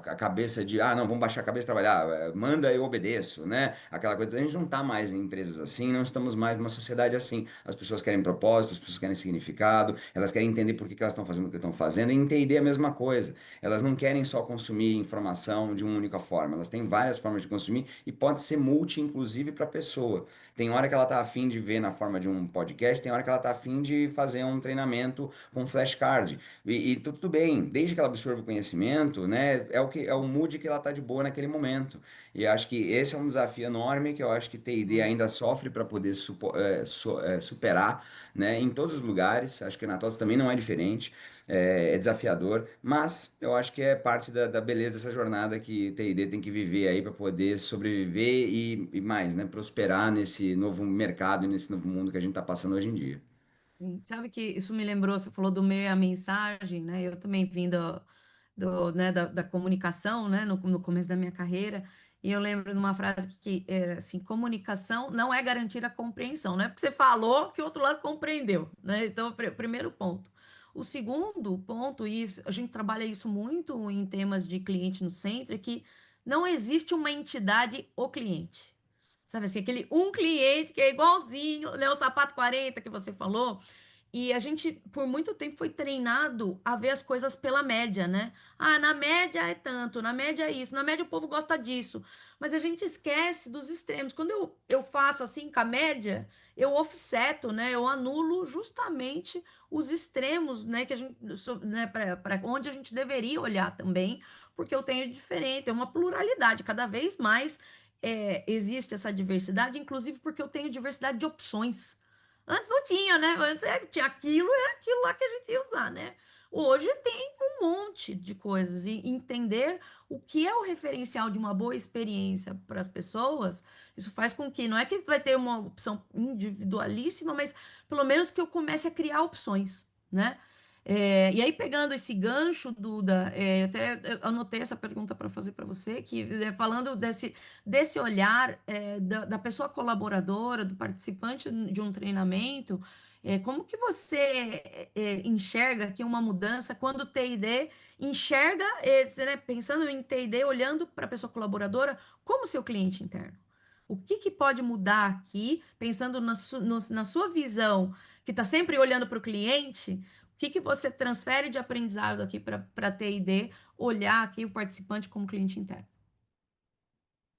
Speaker 4: a cabeça de, não, vamos baixar a cabeça e trabalhar, manda, eu obedeço, né? Aquela coisa, a gente não está mais em empresas assim, não estamos mais numa sociedade assim. As pessoas querem propósito, as pessoas querem significado, elas querem entender por que que elas estão fazendo o que estão fazendo, e em TI&D é a mesma coisa. Elas não querem só consumir informação de uma única forma, elas têm várias formas de consumir e pode ser multi, inclusive, para a pessoa. Tem hora que ela tá afim de ver na forma de um podcast, tem hora que ela tá afim de fazer um treinamento com flashcard. E tudo bem, desde que ela absorva o conhecimento, né, é o mood que ela tá de boa naquele momento. E acho que esse é um desafio enorme que eu acho que TI&D ainda sofre para poder superar, né, em todos os lugares. Acho que na TOTS também não é diferente. É desafiador, mas eu acho que é parte da beleza dessa jornada que TI&D tem que viver aí para poder sobreviver e mais, né, prosperar nesse novo mercado e nesse novo mundo que a gente está passando hoje em dia.
Speaker 2: Sabe que isso me lembrou, você falou do meio a mensagem, né? Eu também vim né, da comunicação, né, no começo da minha carreira, e eu lembro de uma frase que era assim, comunicação não é garantir a compreensão, não é porque você falou que o outro lado compreendeu, né? Então, primeiro ponto. O segundo ponto, e a gente trabalha isso muito em temas de cliente no centro, é que não existe uma entidade o cliente. Sabe assim, aquele um cliente que é igualzinho, né, o sapato 40 que você falou, e a gente, por muito tempo, foi treinado a ver as coisas pela média, né? Ah, na média é tanto, na média é isso, na média o povo gosta disso. Mas a gente esquece dos extremos. Quando eu faço assim com a média, eu offseto, né? Eu anulo justamente os extremos, né? Que a gente, né? Para onde a gente deveria olhar também, porque eu tenho diferente, é uma pluralidade. Cada vez mais existe essa diversidade, inclusive porque eu tenho diversidade de opções. Antes não tinha, né? Antes tinha aquilo, era aquilo lá que a gente ia usar, né? Hoje tem um monte de coisas e entender o que é o referencial de uma boa experiência para as pessoas, isso faz com que, não é que vai ter uma opção individualíssima, mas pelo menos que eu comece a criar opções, né? E aí, pegando esse gancho, Duda, eu anotei essa pergunta para fazer para você, que falando desse olhar da pessoa colaboradora, do participante de um treinamento, como que você enxerga aqui uma mudança quando o TID enxerga esse, né, pensando em TID, olhando para a pessoa colaboradora como seu cliente interno? O que que pode mudar aqui, pensando na sua visão, que está sempre olhando para o cliente, o que que você transfere de aprendizado aqui para TID, olhar aqui o participante como cliente interno?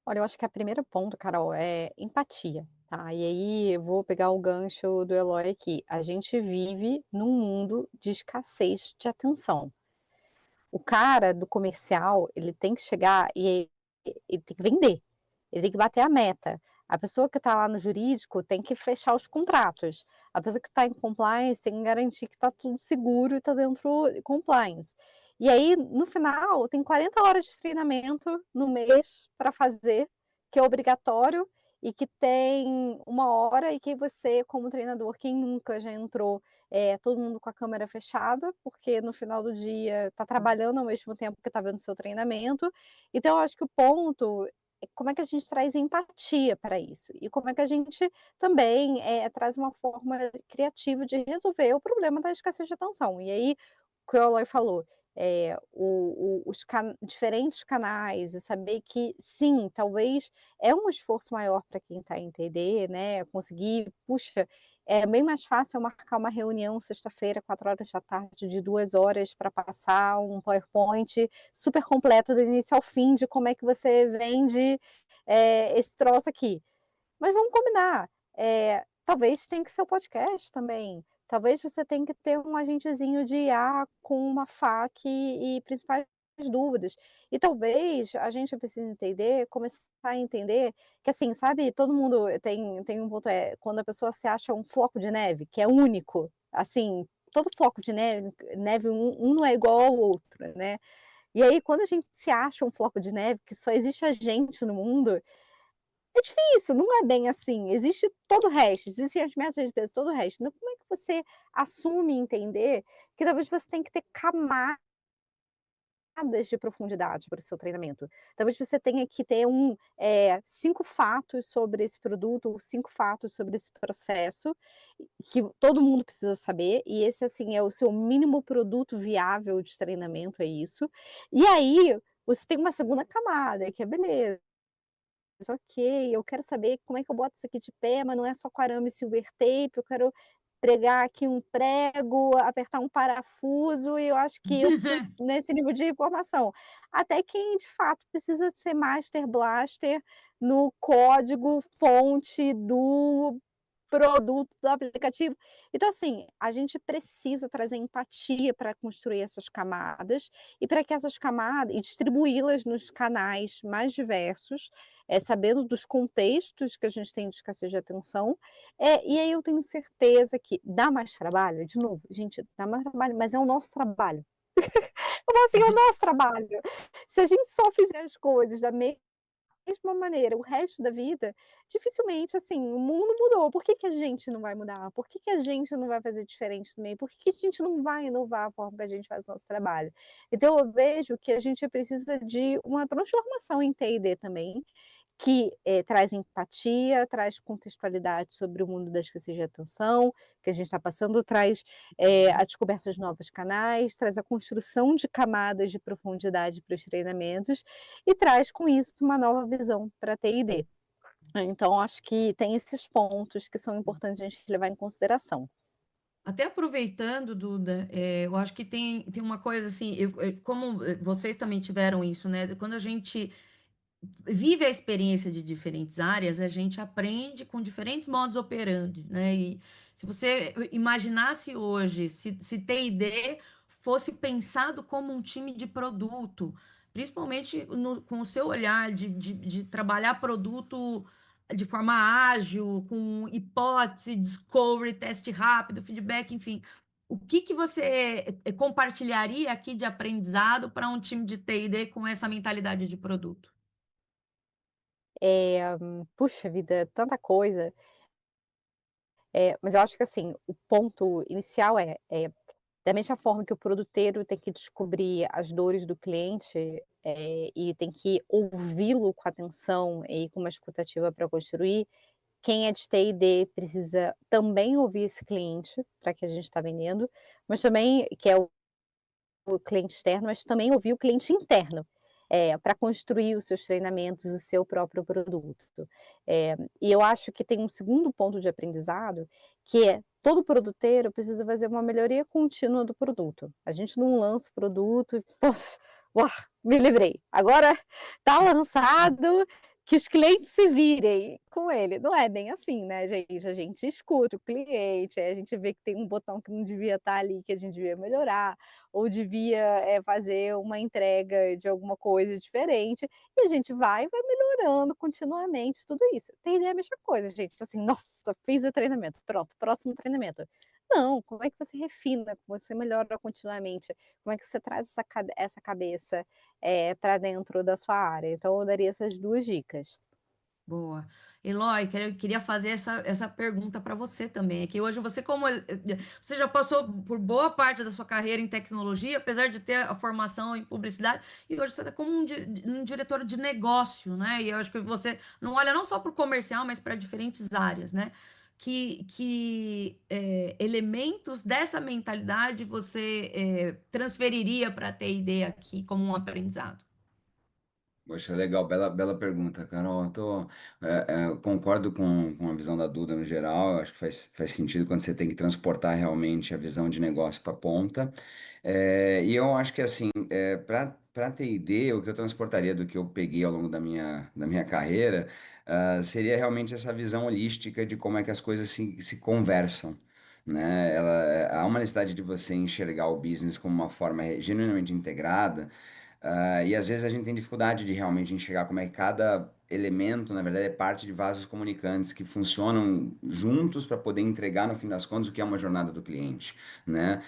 Speaker 3: Olha, eu acho que o primeiro ponto, Carol, é empatia, tá? E aí eu vou pegar o gancho do Eloy aqui. A gente vive num mundo de escassez de atenção. O cara do comercial, ele tem que chegar e ele tem que vender, ele tem que bater a meta. A pessoa que está lá no jurídico tem que fechar os contratos. A pessoa que está em compliance tem que garantir que está tudo seguro e está dentro de compliance. E aí, no final, tem 40 horas de treinamento no mês para fazer, que é obrigatório, e que tem 1 hora, e que você, como treinador, quem nunca já entrou todo mundo com a câmera fechada, porque no final do dia está trabalhando ao mesmo tempo que está vendo seu treinamento. Então, eu acho que o ponto é como é que a gente traz empatia para isso, e como é que a gente também traz uma forma criativa de resolver o problema da escassez de atenção. E aí, o que o Eloy falou, os diferentes canais, e saber que sim, talvez é um esforço maior para quem está em TD, né, conseguir, puxa, é bem mais fácil eu marcar uma reunião sexta-feira, 4 horas da tarde, de 2 horas, para passar um PowerPoint super completo do início ao fim de como é que você vende esse troço aqui. Mas vamos combinar, talvez tenha que ser o podcast também, talvez você tenha que ter um agentezinho de IA com uma FAQ e principais dúvidas. E talvez a gente precise entender, começar a entender que, assim, sabe, todo mundo tem um ponto, quando a pessoa se acha um floco de neve, que é único, assim, todo floco de neve um não é igual ao outro, né. E aí quando a gente se acha um floco de neve, que só existe a gente no mundo, é difícil, não é bem assim, existe todo o resto, existem as metas de peso, todo o resto. Então como é que você assume entender que talvez você tem que ter camadas de profundidade para o seu treinamento. Talvez você tenha que ter 5 fatos sobre esse produto, ou 5 fatos sobre esse processo, que todo mundo precisa saber, e esse, assim, é o seu mínimo produto viável de treinamento, é isso. E aí, você tem uma segunda camada, que é beleza, ok, eu quero saber como é que eu boto isso aqui de pé, mas não é só com arame e silver tape, eu quero pregar aqui um prego, apertar um parafuso, e eu acho que eu preciso nesse nível de informação. Até quem de fato precisa ser master blaster no código fonte do produto, do aplicativo. Então, assim, a gente precisa trazer empatia para construir essas camadas, e para que essas camadas e distribuí-las nos canais mais diversos, sabendo dos contextos que a gente tem de escassez de atenção, e aí eu tenho certeza que dá mais trabalho, de novo, gente, dá mais trabalho, mas é o nosso trabalho. Eu falo assim, é o nosso trabalho. Se a gente só fizer as coisas da mesma maneira o resto da vida, dificilmente, assim, o mundo mudou, por que que a gente não vai mudar? Por que que a gente não vai fazer diferente também? Por que que a gente não vai inovar a forma que a gente faz o nosso trabalho? Então eu vejo que a gente precisa de uma transformação em T&D também, que, traz empatia, traz contextualidade sobre o mundo da escassez de atenção, que a gente está passando, traz, a descoberta de novos canais, traz a construção de camadas de profundidade para os treinamentos, e traz com isso uma nova visão para T&D. Então acho que tem esses pontos que são importantes a gente levar em consideração.
Speaker 2: Até aproveitando, Duda, eu acho que tem uma coisa assim, como vocês também tiveram isso, né? Quando a gente vive a experiência de diferentes áreas, a gente aprende com diferentes modos operandi, né? E se você imaginasse hoje, se T&D fosse pensado como um time de produto, principalmente com o seu olhar de trabalhar produto de forma ágil, com hipótese, discovery, teste rápido, feedback, enfim. O que que você compartilharia aqui de aprendizado para um time de T&D com essa mentalidade de produto?
Speaker 3: Puxa vida, tanta coisa. Mas eu acho que, assim, o ponto inicial da mesma forma que o produteiro tem que descobrir as dores do cliente, e tem que ouvi-lo com atenção e com uma escutativa para construir, quem é de T&D precisa também ouvir esse cliente, para que a gente está vendendo, mas também que é o cliente externo, mas também ouvir o cliente interno, para construir os seus treinamentos, o seu próprio produto. E eu acho que tem um segundo ponto de aprendizado, que é todo produteiro precisa fazer uma melhoria contínua do produto. A gente não lança o produto e pof, uau, me livrei. Agora está lançado, que os clientes se virem com ele. Não é bem assim, né, gente? A gente escuta o cliente, a gente vê que tem um botão que não devia estar ali, que a gente devia melhorar, ou devia, fazer uma entrega de alguma coisa diferente, e a gente vai melhorando continuamente tudo isso. T&D é a mesma coisa, gente, assim: "Nossa, fiz o treinamento, pronto, próximo treinamento". Não, como é que você refina, como você melhora continuamente, como é que você traz essa cabeça, pra dentro da sua área. Então eu daria essas 2 dicas.
Speaker 2: Boa. Eloy, queria fazer essa pergunta para você também. É que hoje você, você já passou por boa parte da sua carreira em tecnologia, apesar de ter a formação em publicidade, e hoje você está como um diretor de negócio, né? E eu acho que você não olha não só para o comercial, mas para diferentes áreas, né? Que elementos dessa mentalidade você transferiria para a TID aqui como um aprendizado?
Speaker 4: Poxa, legal, bela pergunta, Carol. Concordo com a visão da Duda no geral. Eu acho que faz sentido quando você tem que transportar realmente a visão de negócio para a ponta. E eu acho que assim, para TI&D, o que eu transportaria do que eu peguei ao longo da minha carreira, seria realmente essa visão holística de como é que as coisas se conversam. Né? Há uma necessidade de você enxergar o business como uma forma genuinamente integrada, E às vezes a gente tem dificuldade de realmente enxergar como é que cada elemento, na verdade, é parte de vasos comunicantes que funcionam juntos para poder entregar, no fim das contas, o que é uma jornada do cliente, né?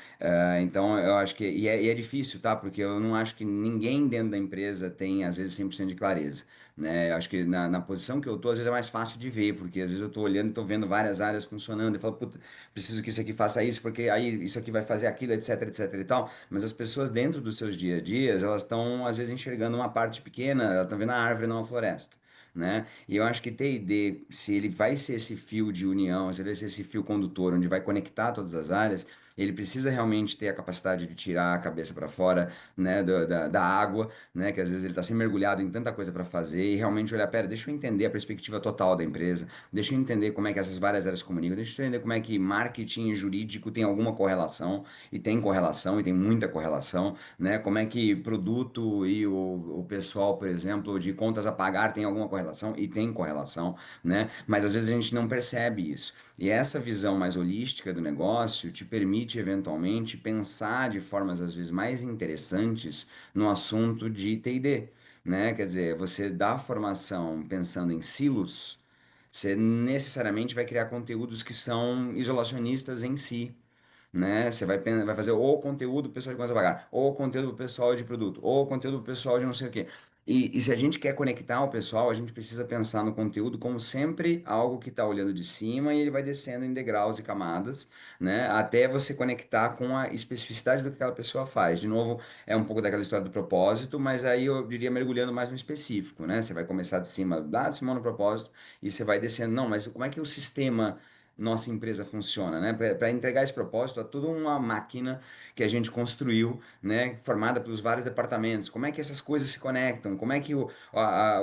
Speaker 4: Então, eu acho que... E é difícil, tá? Porque eu não acho que ninguém dentro da empresa tem, às vezes, 100% de clareza, né? Eu acho que na posição que eu tô, às vezes é mais fácil de ver, porque às vezes eu tô olhando e tô vendo várias áreas funcionando e falo, puta, preciso que isso aqui faça isso, porque aí isso aqui vai fazer aquilo, etc, etc e tal. Mas as pessoas dentro dos seus dia a dias, elas estão, às vezes, enxergando uma parte pequena, elas estão vendo a árvore, não a floresta. Né? E eu acho que T&D, se ele vai ser esse fio de união, se ele vai ser esse fio condutor, onde vai conectar todas as áreas, ele precisa realmente ter a capacidade de tirar a cabeça para fora, né, da água, né, que às vezes ele está assim mergulhado em tanta coisa para fazer e realmente olhar, pera, deixa eu entender a perspectiva total da empresa, deixa eu entender como é que essas várias áreas se comunicam, deixa eu entender como é que marketing e jurídico tem alguma correlação, e tem muita correlação, né, como é que produto e o pessoal, por exemplo, de contas a pagar tem alguma correlação, e tem correlação, né, mas às vezes a gente não percebe isso. E essa visão mais holística do negócio te permite, eventualmente, pensar de formas, às vezes, mais interessantes no assunto de T&D, né? Quer dizer, você dá formação pensando em silos, você necessariamente vai criar conteúdos que são isolacionistas em si, né? Você vai fazer ou conteúdo pro pessoal de contas a pagar, ou conteúdo pro pessoal de produto, ou conteúdo pro pessoal de não sei o quê. E se a gente quer conectar o pessoal, a gente precisa pensar no conteúdo como sempre algo que está olhando de cima e ele vai descendo em degraus e camadas, né? Até você conectar com a especificidade do que aquela pessoa faz. De novo, é um pouco daquela história do propósito, mas aí eu diria mergulhando mais no específico, né? Você vai começar de cima, lá de cima no propósito, e você vai descendo. Não, mas como é que o sistema nossa empresa funciona, né? Para entregar esse propósito, é toda uma máquina que a gente construiu, né? Formada pelos vários departamentos. Como é que essas coisas se conectam? Como é que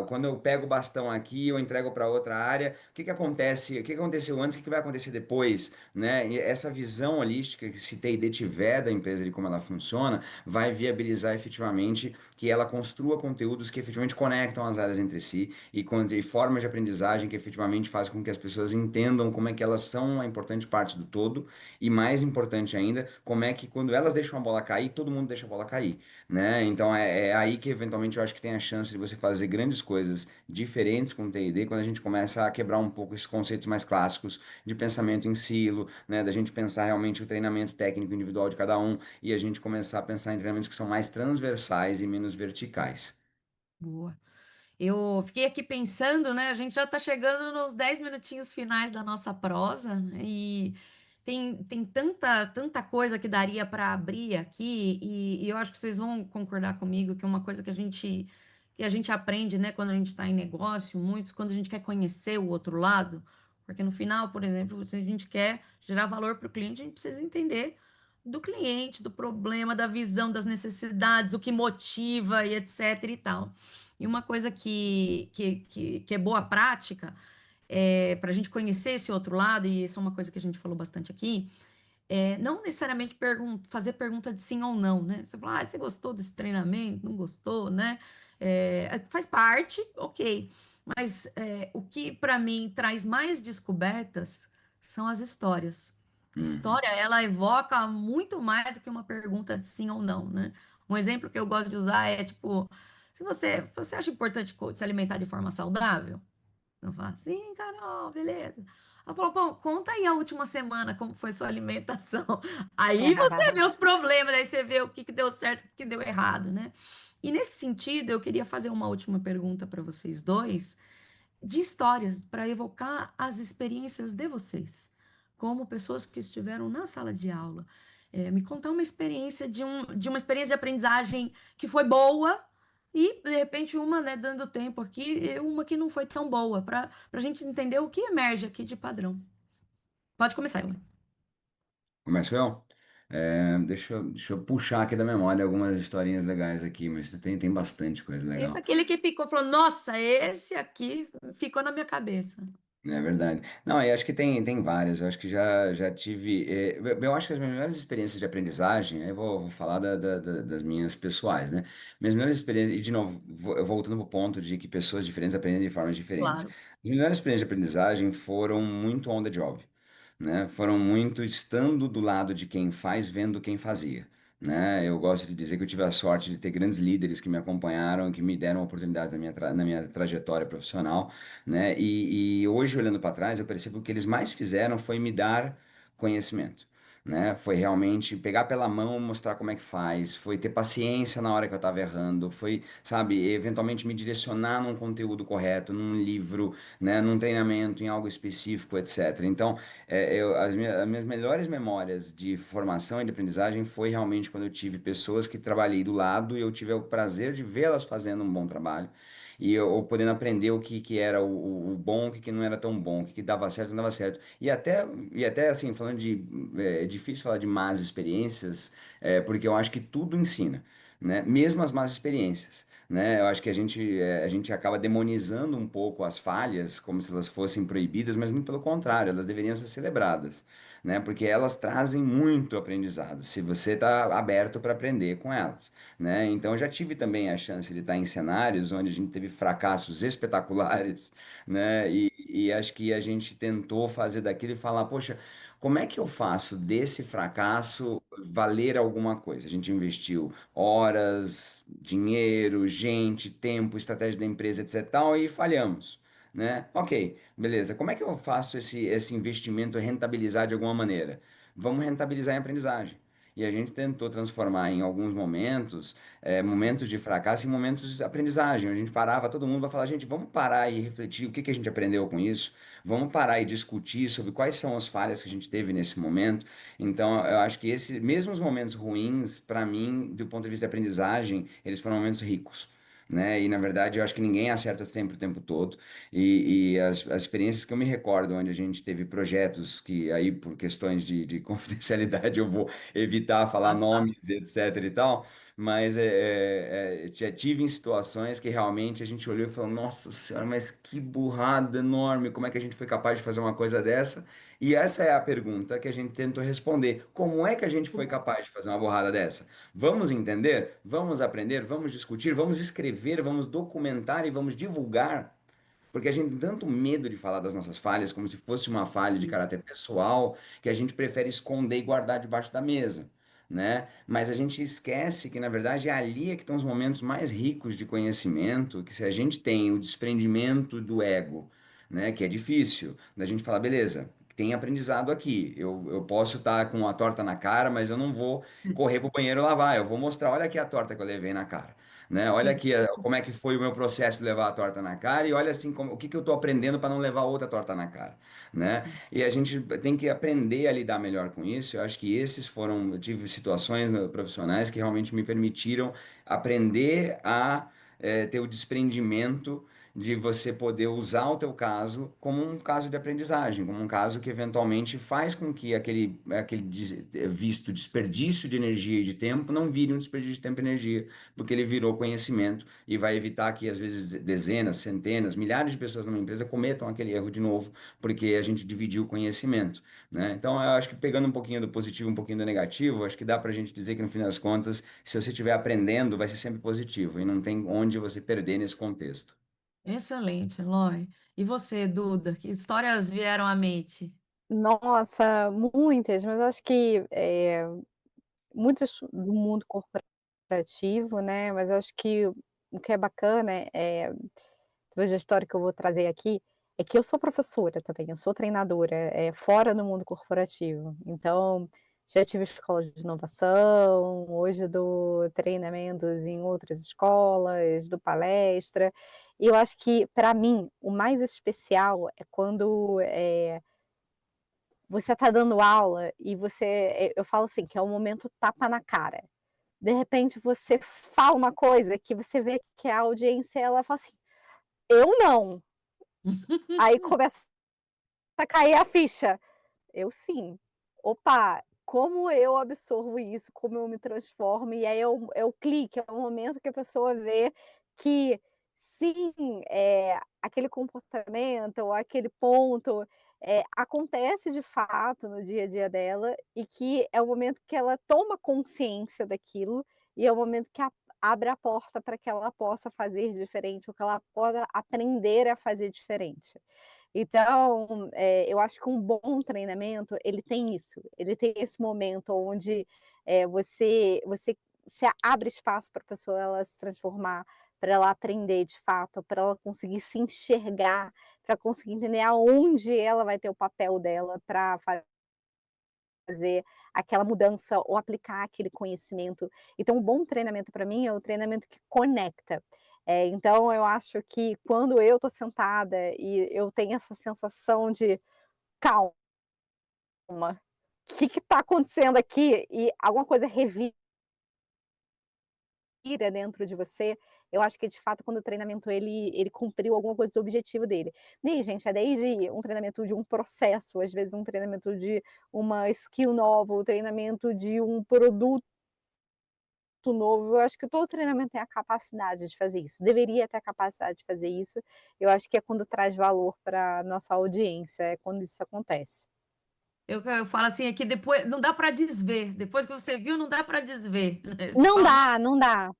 Speaker 4: quando eu pego o bastão aqui, eu entrego para outra área, o que que acontece? O que que aconteceu antes? O que que vai acontecer depois, né? E essa visão holística que se T&D tiver da empresa de como ela funciona, vai viabilizar efetivamente que ela construa conteúdos que efetivamente conectam as áreas entre si e formas de aprendizagem que efetivamente fazem com que as pessoas entendam como é que elas são uma importante parte do todo e mais importante ainda, como é que quando elas deixam a bola cair, todo mundo deixa a bola cair, né? Então é aí que eventualmente eu acho que tem a chance de você fazer grandes coisas diferentes com o T&D quando a gente começa a quebrar um pouco esses conceitos mais clássicos de pensamento em silo, né? Da gente pensar realmente o treinamento técnico individual de cada um e a gente começar a pensar em treinamentos que são mais transversais e menos verticais.
Speaker 2: Boa. Eu fiquei aqui pensando, né? A gente já está chegando nos 10 minutinhos finais da nossa prosa, né? E tem tanta coisa que daria para abrir aqui, e eu acho que vocês vão concordar comigo que uma coisa que a gente aprende, né, quando a gente está em negócio, muitos, quando a gente quer conhecer o outro lado, porque no final, por exemplo, se a gente quer gerar valor para o cliente, a gente precisa entender do cliente, do problema, da visão, das necessidades, o que motiva e etc e tal. E uma coisa que é boa prática, para a gente conhecer esse outro lado, e isso é uma coisa que a gente falou bastante aqui, não necessariamente fazer pergunta de sim ou não, né? Você fala, você gostou desse treinamento? Não gostou, né? Faz parte, ok. Mas o que para mim traz mais descobertas são as histórias. A
Speaker 4: Uhum.
Speaker 2: história, ela evoca muito mais do que uma pergunta de sim ou não, né? Um exemplo que eu gosto de usar é tipo, se você acha importante se alimentar de forma saudável? Eu falo, sim, Carol, beleza. Ela falou, bom, conta aí a última semana como foi sua alimentação. Aí você vê os problemas, aí você vê o que deu certo, o que deu errado, né? E nesse sentido, eu queria fazer uma última pergunta para vocês dois, de histórias, para evocar as experiências de vocês, como pessoas que estiveram na sala de aula. Me contar uma experiência de uma experiência de aprendizagem que foi boa e, de repente, uma, né, dando tempo aqui, e uma que não foi tão boa, para a gente entender o que emerge aqui de padrão. Pode começar, Elan.
Speaker 4: Começo eu? Deixa eu puxar aqui da memória algumas historinhas legais aqui, mas tem bastante coisa
Speaker 2: Esse é
Speaker 4: legal.
Speaker 2: aquele que ficou, falou, nossa, esse aqui ficou na minha cabeça.
Speaker 4: É verdade. Não, eu acho que tem várias. Eu acho que já tive. Eu acho que as minhas melhores experiências de aprendizagem, aí eu vou falar das minhas pessoais, né? Minhas melhores experiências, e de novo, voltando para o ponto de que pessoas diferentes aprendem de formas diferentes.
Speaker 2: Claro.
Speaker 4: As melhores experiências de aprendizagem foram muito on the job, né? Foram muito estando do lado de quem faz, vendo quem fazia. né? Eu gosto de dizer que eu tive a sorte de ter grandes líderes que me acompanharam, que me deram oportunidades na minha trajetória profissional, né? E hoje, olhando para trás, eu percebo que o que eles mais fizeram foi me dar conhecimento. Né? Foi realmente pegar pela mão, mostrar como é que faz, foi ter paciência na hora que eu estava errando, foi, sabe, eventualmente me direcionar num conteúdo correto, num livro, né, num treinamento, em algo específico, etc. Então, as minhas melhores memórias de formação e de aprendizagem foi realmente quando eu tive pessoas que trabalhei do lado e eu tive o prazer de vê-las fazendo um bom trabalho e eu podendo aprender que era o bom, o que não era tão bom, que dava certo, não dava certo. E até assim, falando de... É difícil falar de más experiências, porque eu acho que tudo ensina, né? Mesmo as más experiências. Né? Eu acho que a gente acaba demonizando um pouco as falhas, como se elas fossem proibidas, mas muito pelo contrário, elas deveriam ser celebradas, né? Porque elas trazem muito aprendizado, se você está aberto para aprender com elas, né? Então, eu já tive também a chance de estar em cenários onde a gente teve fracassos espetaculares, né? E acho que a gente tentou fazer daquilo e falar, poxa, como é que eu faço desse fracasso valer alguma coisa? A gente investiu horas, dinheiro, gente, tempo, estratégia da empresa, etc. tal, e falhamos, né? Ok, beleza. Como é que eu faço esse investimento rentabilizar de alguma maneira? Vamos rentabilizar em aprendizagem. E a gente tentou transformar em alguns momentos, momentos de fracasso em momentos de aprendizagem. A gente parava, todo mundo vai falar, gente, vamos parar e refletir o que que a gente aprendeu com isso. Vamos parar e discutir sobre quais são as falhas que a gente teve nesse momento. Então, eu acho que esses mesmos momentos ruins, para mim, do ponto de vista de aprendizagem, eles foram momentos ricos. Né? E na verdade eu acho que ninguém acerta sempre o tempo todo. E as experiências que eu me recordo, onde a gente teve projetos que aí por questões de confidencialidade eu vou evitar falar
Speaker 2: Ah, tá.
Speaker 4: nomes, etc e tal, mas já tive em situações que realmente a gente olhou e falou, nossa senhora, mas que burrada enorme, como é que a gente foi capaz de fazer uma coisa dessa? E essa é a pergunta que a gente tentou responder. Como é que a gente foi capaz de fazer uma burrada dessa? Vamos entender? Vamos aprender? Vamos discutir? Vamos escrever? Vamos documentar e vamos divulgar? Porque a gente tem tanto medo de falar das nossas falhas, como se fosse uma falha de caráter pessoal, que a gente prefere esconder e guardar debaixo da mesa, né? Mas a gente esquece que, na verdade, é ali é que estão os momentos mais ricos de conhecimento, que se a gente tem o desprendimento do ego, né? Que é difícil, da gente falar, beleza, tem aprendizado aqui, eu posso estar com a torta na cara, mas eu não vou correr pro banheiro lavar, eu vou mostrar, olha aqui a torta que eu levei na cara, né? Olha aqui como é que foi o meu processo de levar a torta na cara e olha assim o que que eu estou aprendendo para não levar outra torta na cara, né? E a gente tem que aprender a lidar melhor com isso. Eu acho que eu tive situações profissionais que realmente me permitiram aprender a ter o desprendimento de você poder usar o teu caso como um caso de aprendizagem, como um caso que eventualmente faz com que visto desperdício de energia e de tempo não vire um desperdício de tempo e energia, porque ele virou conhecimento e vai evitar que, às vezes, dezenas, centenas, milhares de pessoas numa empresa cometam aquele erro de novo, porque a gente dividiu o conhecimento, né? Então, eu acho que pegando um pouquinho do positivo, um pouquinho do negativo, acho que dá para a gente dizer que, no fim das contas, se você estiver aprendendo, vai ser sempre positivo e não tem onde você perder nesse contexto.
Speaker 2: Excelente, Eloy. E você, Duda, que histórias vieram à mente?
Speaker 3: Nossa, muitas, mas eu acho que, muitas do mundo corporativo, né, mas eu acho que o que é bacana, talvez a história que eu vou trazer aqui, é que eu sou professora também, eu sou treinadora, fora no mundo corporativo. Então, já tive escola de inovação, hoje dou treinamentos em outras escolas, dou palestra, e eu acho que, para mim, o mais especial é quando, você está dando aula e eu falo assim, que é o momento tapa na cara. De repente você fala uma coisa que você vê que a audiência ela fala assim: "Eu não". Aí começa a cair a ficha. Eu sim. Opa, como eu absorvo isso, como eu me transformo, e aí é o clique, é o momento que a pessoa vê que sim, aquele comportamento ou aquele ponto, acontece de fato no dia a dia dela e que é o momento que ela toma consciência daquilo e é o momento que abre a porta para que ela possa fazer diferente ou que ela possa aprender a fazer diferente. Então, eu acho que um bom treinamento, ele tem isso, ele tem esse momento onde, você se abre espaço para a pessoa ela se transformar, para ela aprender de fato, para ela conseguir se enxergar, para conseguir entender aonde ela vai ter o papel dela para fazer aquela mudança ou aplicar aquele conhecimento. Então, um bom treinamento para mim é o treinamento que conecta. Então eu acho que quando eu estou sentada e eu tenho essa sensação de calma, o que está acontecendo aqui? E alguma coisa revira dentro de você, eu acho que de fato quando o treinamento ele cumpriu alguma coisa do objetivo dele. E aí, gente, é desde um treinamento de um processo, às vezes um treinamento de uma skill nova, o treinamento de um produto novo, eu acho que todo treinamento tem a capacidade de fazer isso, deveria ter a capacidade de fazer isso, eu acho que é quando traz valor para nossa audiência, é quando isso acontece.
Speaker 2: Eu falo assim, é que depois não dá para desver. Depois que você viu, não dá para desver. Né? Você
Speaker 3: Não
Speaker 2: fala,
Speaker 3: dá, não dá.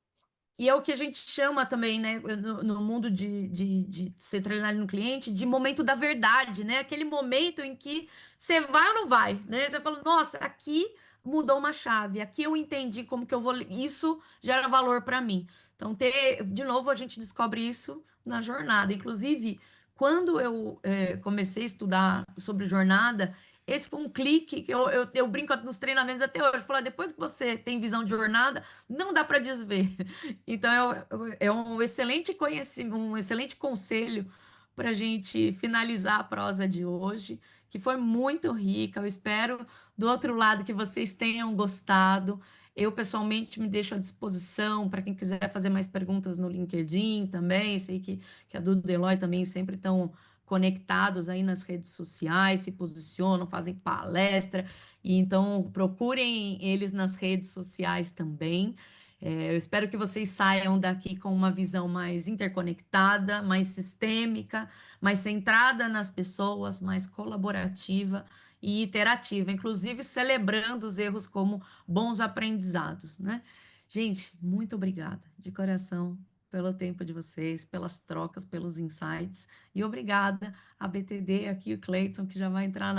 Speaker 2: e é o que a gente chama também, né, no mundo de ser treinado no cliente, de momento da verdade, né? Aquele momento em que você vai ou não vai, né? Você fala, nossa, aqui mudou uma chave, aqui eu entendi como que eu vou. Isso gera valor para mim. Então, de novo, a gente descobre isso na jornada. Inclusive, quando eu comecei a estudar sobre jornada, esse foi um clique que eu brinco nos treinamentos até hoje. Falar, depois que você tem visão de jornada, não dá para desver. Então, é um excelente conhecimento, um excelente conselho para a gente finalizar a prosa de hoje, que foi muito rica. Eu espero, do outro lado, que vocês tenham gostado. Eu, pessoalmente, me deixo à disposição para quem quiser fazer mais perguntas no LinkedIn também. Sei que a Duda e o Eloy também sempre estão conectados aí nas redes sociais, se posicionam, fazem palestra. E então, procurem eles nas redes sociais também. Eu espero que vocês saiam daqui com uma visão mais interconectada, mais sistêmica, mais centrada nas pessoas, mais colaborativa e iterativa, inclusive celebrando os erros como bons aprendizados, né? Gente, muito obrigada, de coração, pelo tempo de vocês, pelas trocas, pelos insights, e obrigada a BTD, aqui o Cleiton, que já vai entrar